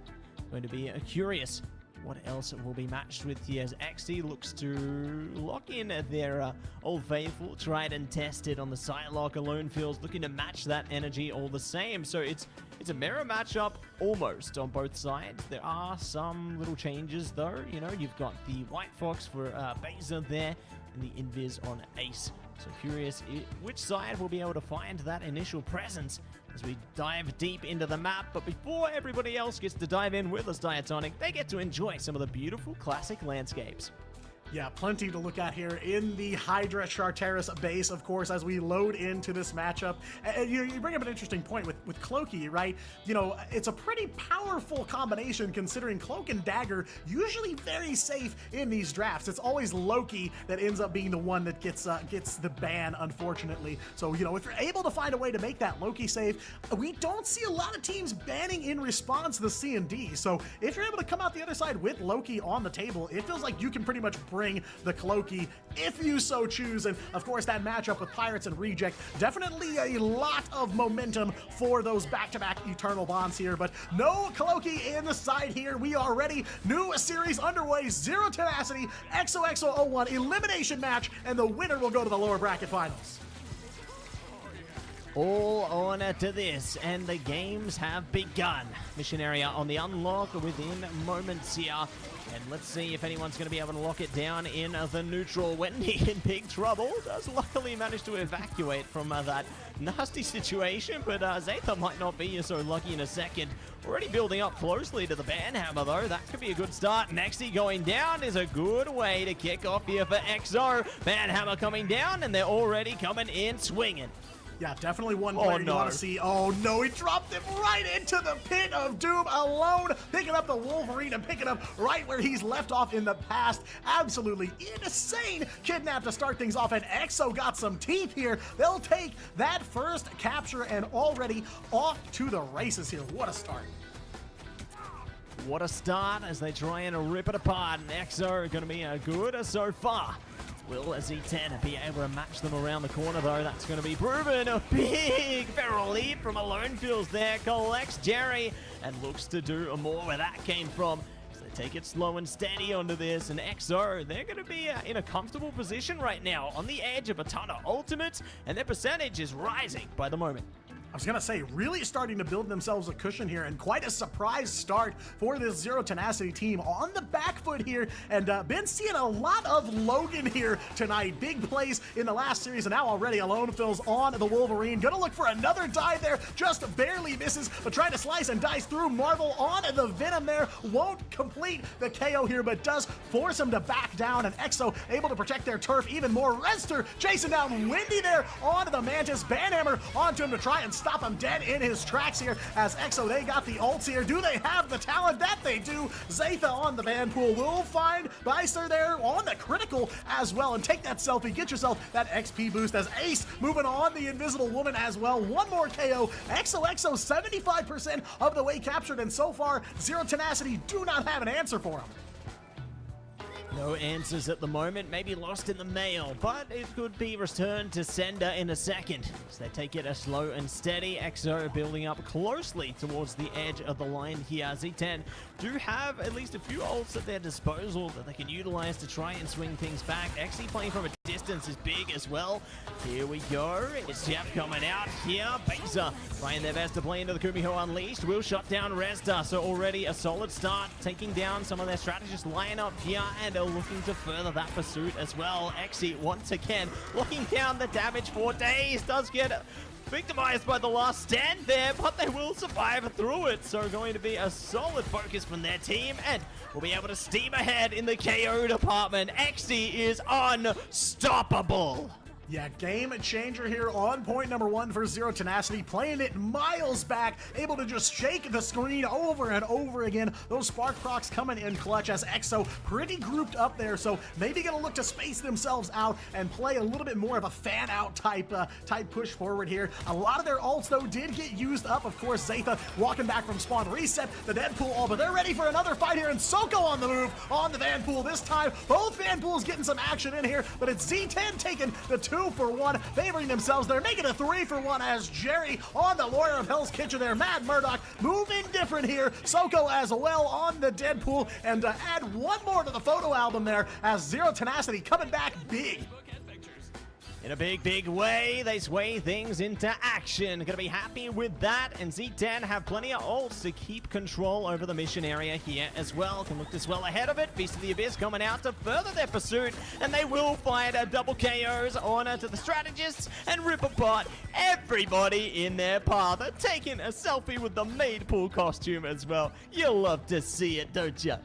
going to be curious what else will be matched with here as XD looks to lock in their Old Faithful, tried and tested on the Psylocke. Alone feels looking to match that energy all the same. So it's a mirror matchup almost on both sides. There are some little changes though. You know, you've got the White Fox for Beza there and the Invis on Ace. So curious which side will be able to find that initial presence as we dive deep into the map. But before everybody else gets to dive in with us, Diatonic, they get to enjoy some of the beautiful classic landscapes. Yeah, plenty to look at here in the Hydra Charteris base, of course, as we load into this matchup. And you bring up an interesting point with Cloaky, right? You know, it's a pretty powerful combination considering Cloak and Dagger usually very safe in these drafts. It's always Loki that ends up being the one that gets the ban, unfortunately. So, you know, if you're able to find a way to make that Loki safe, we don't see a lot of teams banning in response to the C&D. So if you're able to come out the other side with Loki on the table, it feels like you can pretty much bring the Cloaky if you so choose. And of course, that matchup with Pirates and Reject, definitely a lot of momentum for those back-to-back Eternal Bonds here, but no Cloaky in the side here. We are ready. New series underway. Zero Tenacity, XOXO01 elimination match, and the winner will go to the lower bracket finals. All on to this, and the games have begun. Mission area on the unlock within moments here. And let's see if anyone's going to be able to lock it down in the neutral. Wendy in big trouble. Does luckily manage to evacuate from that nasty situation, but Zatha might not be so lucky in a second. Already building up closely to the Banhammer, though. That could be a good start. Nexi going down is a good way to kick off here for EXO. Banhammer coming down, and they're already coming in swinging. Yeah, definitely one player you want to see. Oh no, he dropped him right into the pit of doom alone, picking up the Wolverine and picking up right where he's left off in the past. Absolutely insane kidnap to start things off, and EXO got some teeth here. They'll take that first capture and already off to the races here. What a start. What a start as they try and rip it apart, and EXO are going to be good so far. Will Z10 be able to match them around the corner, though? That's going to be proven. A big feral leap from Alone Feels there. Collects Jerry and looks to do more where that came from. So they take it slow and steady onto this. And EXO, they're going to be in a comfortable position right now on the edge of a ton of ultimates. And their percentage is rising by the moment. I was gonna say, really starting to build themselves a cushion here, and quite a surprise start for this Zero Tenacity team on the back foot here, and been seeing a lot of Logan here tonight. Big plays in the last series, and now already Alone Feels on the Wolverine. Gonna look for another dive there, just barely misses, but trying to slice and dice through. Marvel on the Venom there, won't complete the KO here, but does force him to back down, and EXO able to protect their turf even more. Rester chasing down Wendy there on the Mantis. Banhammer onto him to try and stop him dead in his tracks here as EXO, they got the ults here. Do they have the talent? That they do. Zatha on the Vanpool will find Beister there on the critical as well, and take that selfie. Get yourself that XP boost as Ace moving on the Invisible Woman as well. One more KO. EXO 75% of the way captured, and so far Zero Tenacity do not have an answer for him. No answers at the moment, maybe lost in the mail, but it could be returned to sender in a second. So they take it a slow and steady. EXO building up closely towards the edge of the line here. Z10 do have at least a few ults at their disposal that they can utilize to try and swing things back. Xe playing from a distance is big as well. Here we go. It's Jeff coming out here. Beza trying their best to play into the Kumiho Unleashed. Will shut down Rezda, so already a solid start, taking down some of their strategist lineup here, and are looking to further that pursuit as well. Xe once again locking down the damage for days. Does get victimized by the last stand there, but they will survive through it. So going to be a solid focus from their team, and we'll be able to steam ahead in the KO department. Xe is unstoppable. Yeah, game changer here on point number 1 for Zero Tenacity, playing it miles back, able to just shake the screen over and over again. Those spark procs coming in clutch as EXO pretty grouped up there, so maybe gonna look to space themselves out and play a little bit more of a fan out type push forward here. A lot of their ults though did get used up. Of course, Zaytha walking back from spawn reset, the Deadpool ult, but they're ready for another fight here, and Soko on the move on the Vanpool this time. Both Vanpools getting some action in here, but it's Z10 taking the 2-for-1, favoring themselves. They're making a 3-for-1 as Jerry on the Lawyer of Hell's Kitchen there. Mad Murdoch moving different here. Soko as well on the Deadpool, and add one more to the photo album there as Zero Tenacity coming back big. In a big way, they sway things into action. Gonna be happy with that, and Z10 have plenty of ults to keep control over the mission area here as well. Can look this well ahead of it. Feast of the Abyss coming out to further their pursuit, and they will find a double KOs on to the strategists and rip apart everybody in their path. Taking a selfie with the maid pool costume as well. You'll love to see it, don't you?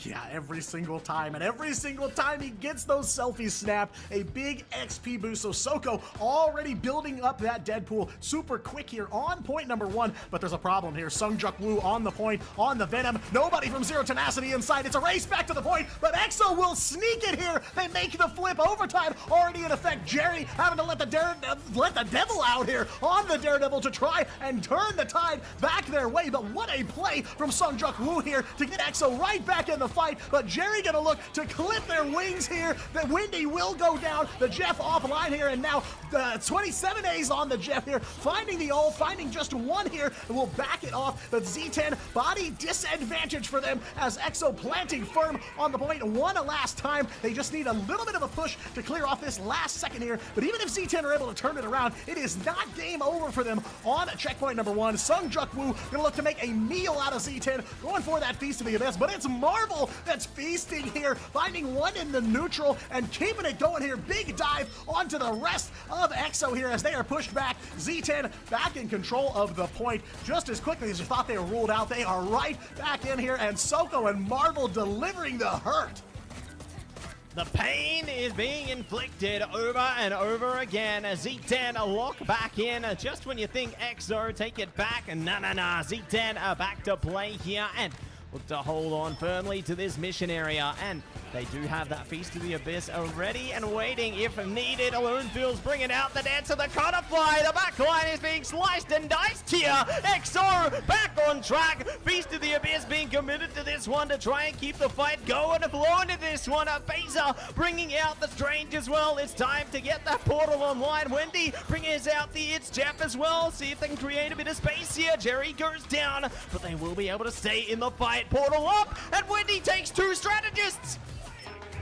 Yeah, every single time, and every single time he gets those selfies snapped, a big XP boost. So Soko already building up that Deadpool super quick here on point number 1, but there's a problem here. Sungjuk Woo on the point, on the Venom. Nobody from Zero Tenacity inside. It's a race back to the point, but EXO will sneak it here. They make the flip. Overtime already in effect. Jerry having to let the devil out here on the Daredevil to try and turn the tide back their way, but what a play from Sungjuk Woo here to get EXO right back in the fight, but Jerry gonna look to clip their wings here. The Windy will go down, the Jeff offline here, and now the 27 A's on the Jeff here, finding the ult, finding just one here, and will back it off, but Z10 body disadvantage for them as EXO planting firm on the point one last time. They just need a little bit of a push to clear off this last second here, but even if Z10 are able to turn it around, it is not game over for them on checkpoint number 1. Sungjuk Woo gonna look to make a meal out of Z10, going for that Feast of the Abyss, but it's Marvel that's feasting here, finding one in the neutral and keeping it going here. Big dive onto the rest of EXO here as they are pushed back. Z10 back in control of the point just as quickly as you thought they were ruled out. They are right back in here, and Soko and Marvel delivering the hurt. The pain is being inflicted over and over again as Z10 lock back in just when you think EXO take it back. Nah. Z10 are back to play here and look to hold on firmly to this mission area, and they do have that Feast of the Abyss ready and waiting if needed. Alonefield's bringing out the dance of the Cutterfly. The backline is being sliced and diced here. EXO back on track. Feast of the Abyss being committed to this one to try and keep the fight going. Flown to this one. Beza bringing out the Strange as well. It's time to get that portal online. Wendy bringing out the It's Jeff as well. See if they can create a bit of space here. Jerry goes down, but they will be able to stay in the fight. Portal up, and Wendy takes 2 strategists.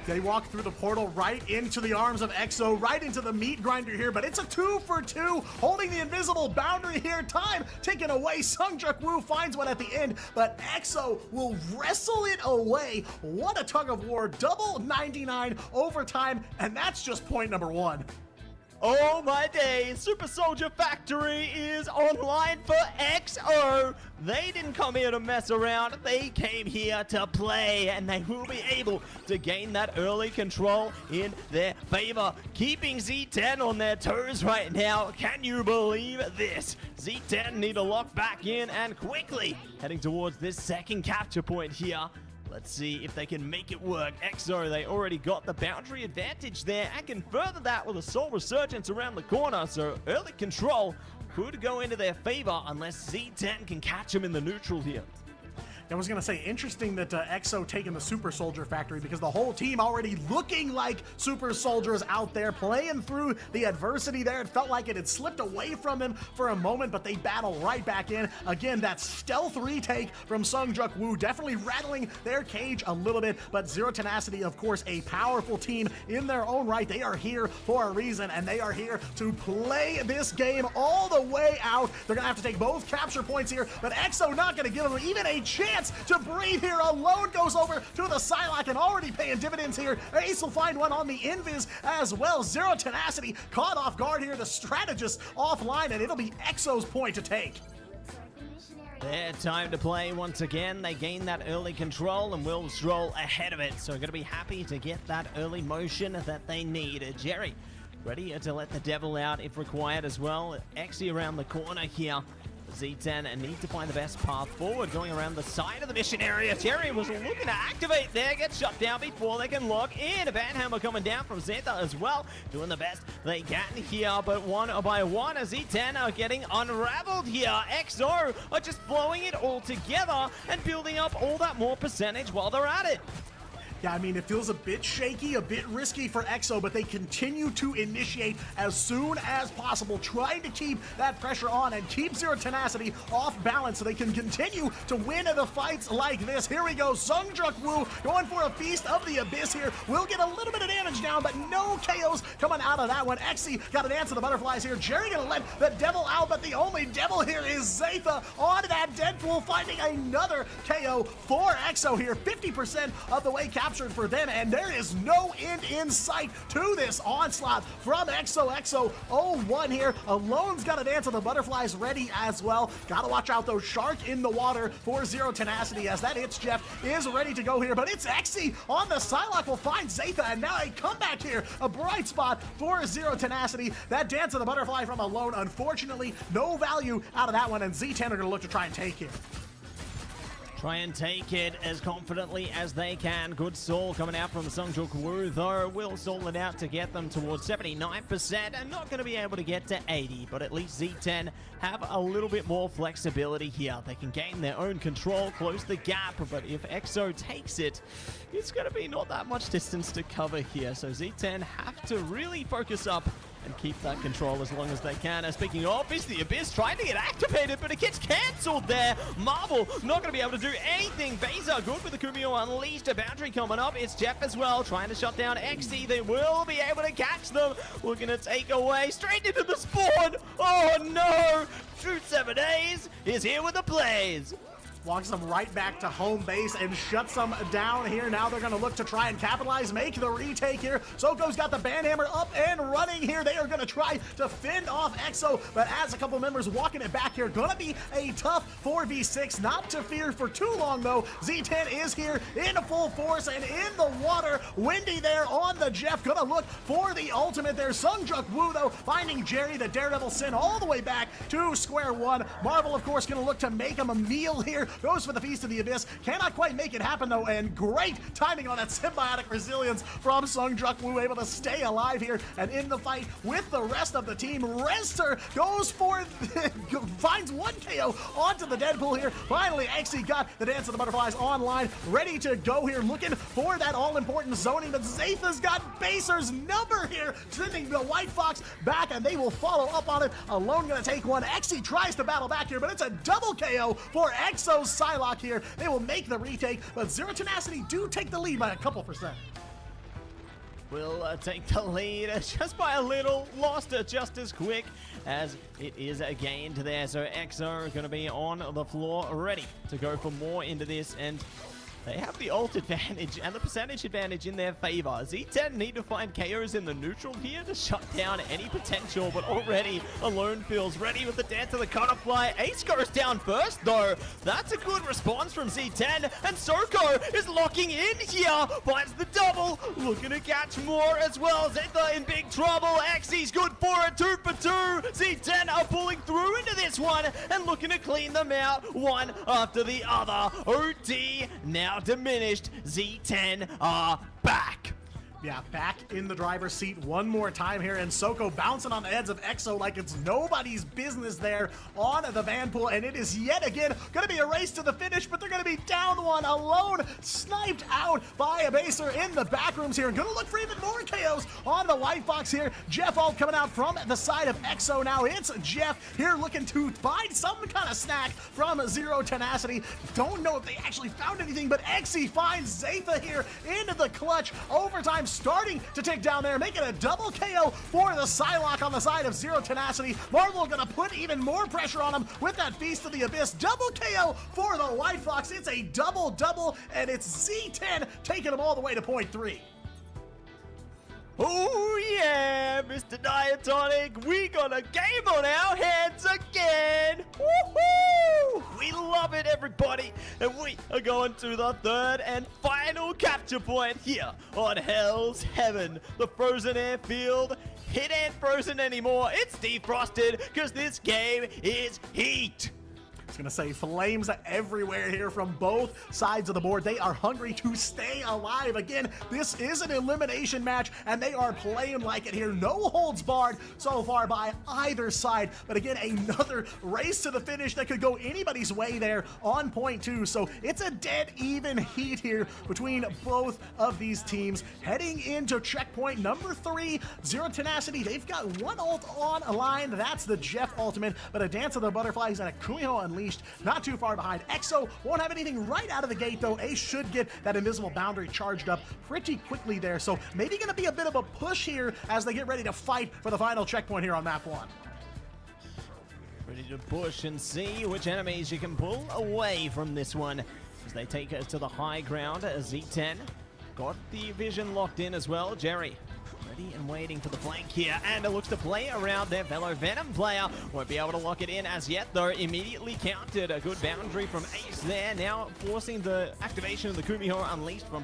They walk through the portal right into the arms of EXO, right into the meat grinder here, but it's a 2-for-2, holding the invisible boundary here. Time taken away. Sungjuk Woo finds one at the end, but EXO will wrestle it away. What a tug of war. Double 99 overtime, and that's just point number 1. Oh my days, Super Soldier Factory is online for EXO. They didn't come here to mess around, they came here to play, and they will be able to gain that early control in their favor, keeping Z10 on their toes right now. Can you believe this? Z10 need to lock back in and quickly heading towards this second capture point here. Let's see if they can make it work. EXO, they already got the boundary advantage there and can further that with a Soul Resurgence around the corner, so early control could go into their favor unless Z10 can catch him in the neutral here. I was gonna say, interesting that EXO taking the Super Soldier Factory, because the whole team already looking like Super Soldiers out there, playing through the adversity there. It felt like it had slipped away from them for a moment, but they battle right back in. Again, that stealth retake from Sungjuk Woo, definitely rattling their cage a little bit, but Zero Tenacity, of course, a powerful team in their own right. They are here for a reason, and they are here to play this game all the way out. They're gonna have to take both capture points here, but EXO not gonna give them even a chance to breathe here. Alone goes over to the Psylocke and already paying dividends here. Ace will find one on the Invis as well. Zero Tenacity caught off guard here. The strategist offline, and it'll be EXO's point to take. Their time to play once again. They gain that early control and will stroll ahead of it. So going to be happy to get that early motion that they need. Jerry ready to let the devil out if required as well. Exy around the corner here. Z10 and need to find the best path forward, going around the side of the mission area. Jerry was looking to activate there, get shut down before they can lock in. A Banhammer coming down from Zeta as well, doing the best they can here, but one by one, Z10 are getting unraveled here. EXO are just blowing it all together and building up all that more percentage while they're at it. Yeah, I mean, it feels a bit shaky, a bit risky for EXO, but they continue to initiate as soon as possible, trying to keep that pressure on and keep Zero Tenacity off balance so they can continue to win the fights like this. Here we go, Sungjuk Woo going for a Feast of the Abyss here. Will get a little bit of damage down, but no KOs coming out of that one. Exy got a Dance of the Butterflies here. Jerry gonna let the devil out, but the only devil here is Zatha on that Deadpool, finding another KO for EXO here. 50% of the way captured for them, and there is no end in sight to this onslaught from EXO. EXO 0-1 here. Alone's got a Dance of the Butterflies ready as well. Gotta watch out though. Shark in the water for Zero Tenacity as that hits. Jeff is ready to go here, but it's Exy on the Psylocke will find Zatha, and now a comeback here. A bright spot for Zero Tenacity. That Dance of the Butterfly from Alone, unfortunately, no value out of that one, and Z10 are gonna look to try and take it. Try and take it as confidently as they can. Good stall coming out from Sungjuk Woo, though. Will stall it out to get them towards 79% and not going to be able to get to 80. But at least Z10 have a little bit more flexibility here. They can gain their own control, close the gap. But if EXO takes it, it's going to be not that much distance to cover here. So Z10 have to really focus up and keep that control as long as they can. Speaking of, is the Abyss trying to get activated, but it gets cancelled there. Marvel not going to be able to do anything. Beza good with the Kumio Unleashed. A boundary coming up. It's Jeff as well, trying to shut down Exy. They will be able to catch them. Looking to take away straight into the spawn. Oh no! Truth 7 Days is here with the plays. Walks them right back to home base and shuts them down here. Now they're going to look to try and capitalize, make the retake here. Soko's got the Banhammer up and running here. They are going to try to fend off EXO, but as a couple members walking it back here, going to be a tough 4v6. Not to fear for too long, though. Z10 is here in full force and in the water. Windy there on the Jeff. Going to look for the ultimate there. Sungjuk Woo, though, finding Jerry, the Daredevil Sin, all the way back to square one. Marvel, of course, going to look to make him a meal here. Goes for the Feast of the Abyss. Cannot quite make it happen, though, and great timing on that symbiotic resilience from Sungjuk Woo, able to stay alive here and in the fight with the rest of the team. Rester goes for, finds one KO onto the Deadpool here. Finally, Exy got the Dance of the Butterflies online, ready to go here, looking for that all-important zoning, but Zatha's got Baser's number here, sending the White Fox back, and they will follow up on it. Alone gonna take one. Exy tries to battle back here, but it's a double KO for EXO's Psylocke here. They will make the retake, but Zero Tenacity do take the lead by a couple percent. Will take the lead just by a little, lost it just as quick as it is gained there. So EXO are going to be on the floor ready to go for more into this, and they have the ult advantage and the percentage advantage in their favor. Z10 need to find KOs in the neutral here to shut down any potential, but already Alone feels ready with the Dance of the Butterfly. Ace goes down first, though. That's a good response from Z10, and Soko is locking in here. Finds the double, looking to catch more as well. Zetha in big trouble. Exy's good for it, 2 for 2. Z10 are pulling through into this one and looking to clean them out one after the other. OD now diminished. Z10 are back. Yeah, back in the driver's seat one more time here, and Soko bouncing on the heads of EXO like it's nobody's business there on the Vanpool, and it is yet again going to be a race to the finish, but they're going to be down one alone, sniped out by a baser in the back rooms here, and going to look for even more KOs on the white box here. Jeff Alt coming out from the side of EXO now. It's Jeff here looking to find some kind of snack from Zero Tenacity. Don't know if they actually found anything, but Exy finds Zatha here into the clutch. Overtime starting to tick down there, making a double KO for the Psylocke on the side of Zero Tenacity. Marvel gonna put even more pressure on him with that Feast of the Abyss. Double KO for the White Fox. It's a double-double, and it's Z10 taking them all the way to point 3. Oh yeah, Mr. Diatonic, we got a game on our hands again! Woohoo! We love it, everybody! And we are going to the third and final capture point here on Hell's Heaven, the frozen airfield. It ain't frozen anymore, it's defrosted, because this game is heat! It's going to say flames everywhere here from both sides of the board. They are hungry to stay alive. Again, this is an elimination match, and they are playing like it here. No holds barred so far by either side. But again, another race to the finish that could go anybody's way there on point 2. So it's a dead even heat here between both of these teams. Heading into checkpoint number 3, Zero Tenacity. They've got one ult on a line. That's the Jeff ultimate. But a Dance of the Butterflies and a Kumiho Unleashed not too far behind. EXO won't have anything right out of the gate, though. Ace should get that invisible boundary charged up pretty quickly there, so maybe going to be a bit of a push here as they get ready to fight for the final checkpoint here on map 1. Ready to push and see which enemies you can pull away from this one as they take it to the high ground. Z10 got the vision locked in as well. Jerry ready and waiting for the flank here, and it looks to play around their fellow Venom player. Won't be able to lock it in as yet, though. Immediately countered. A good boundary from Ace there, now forcing the activation of the Kumiho Unleashed from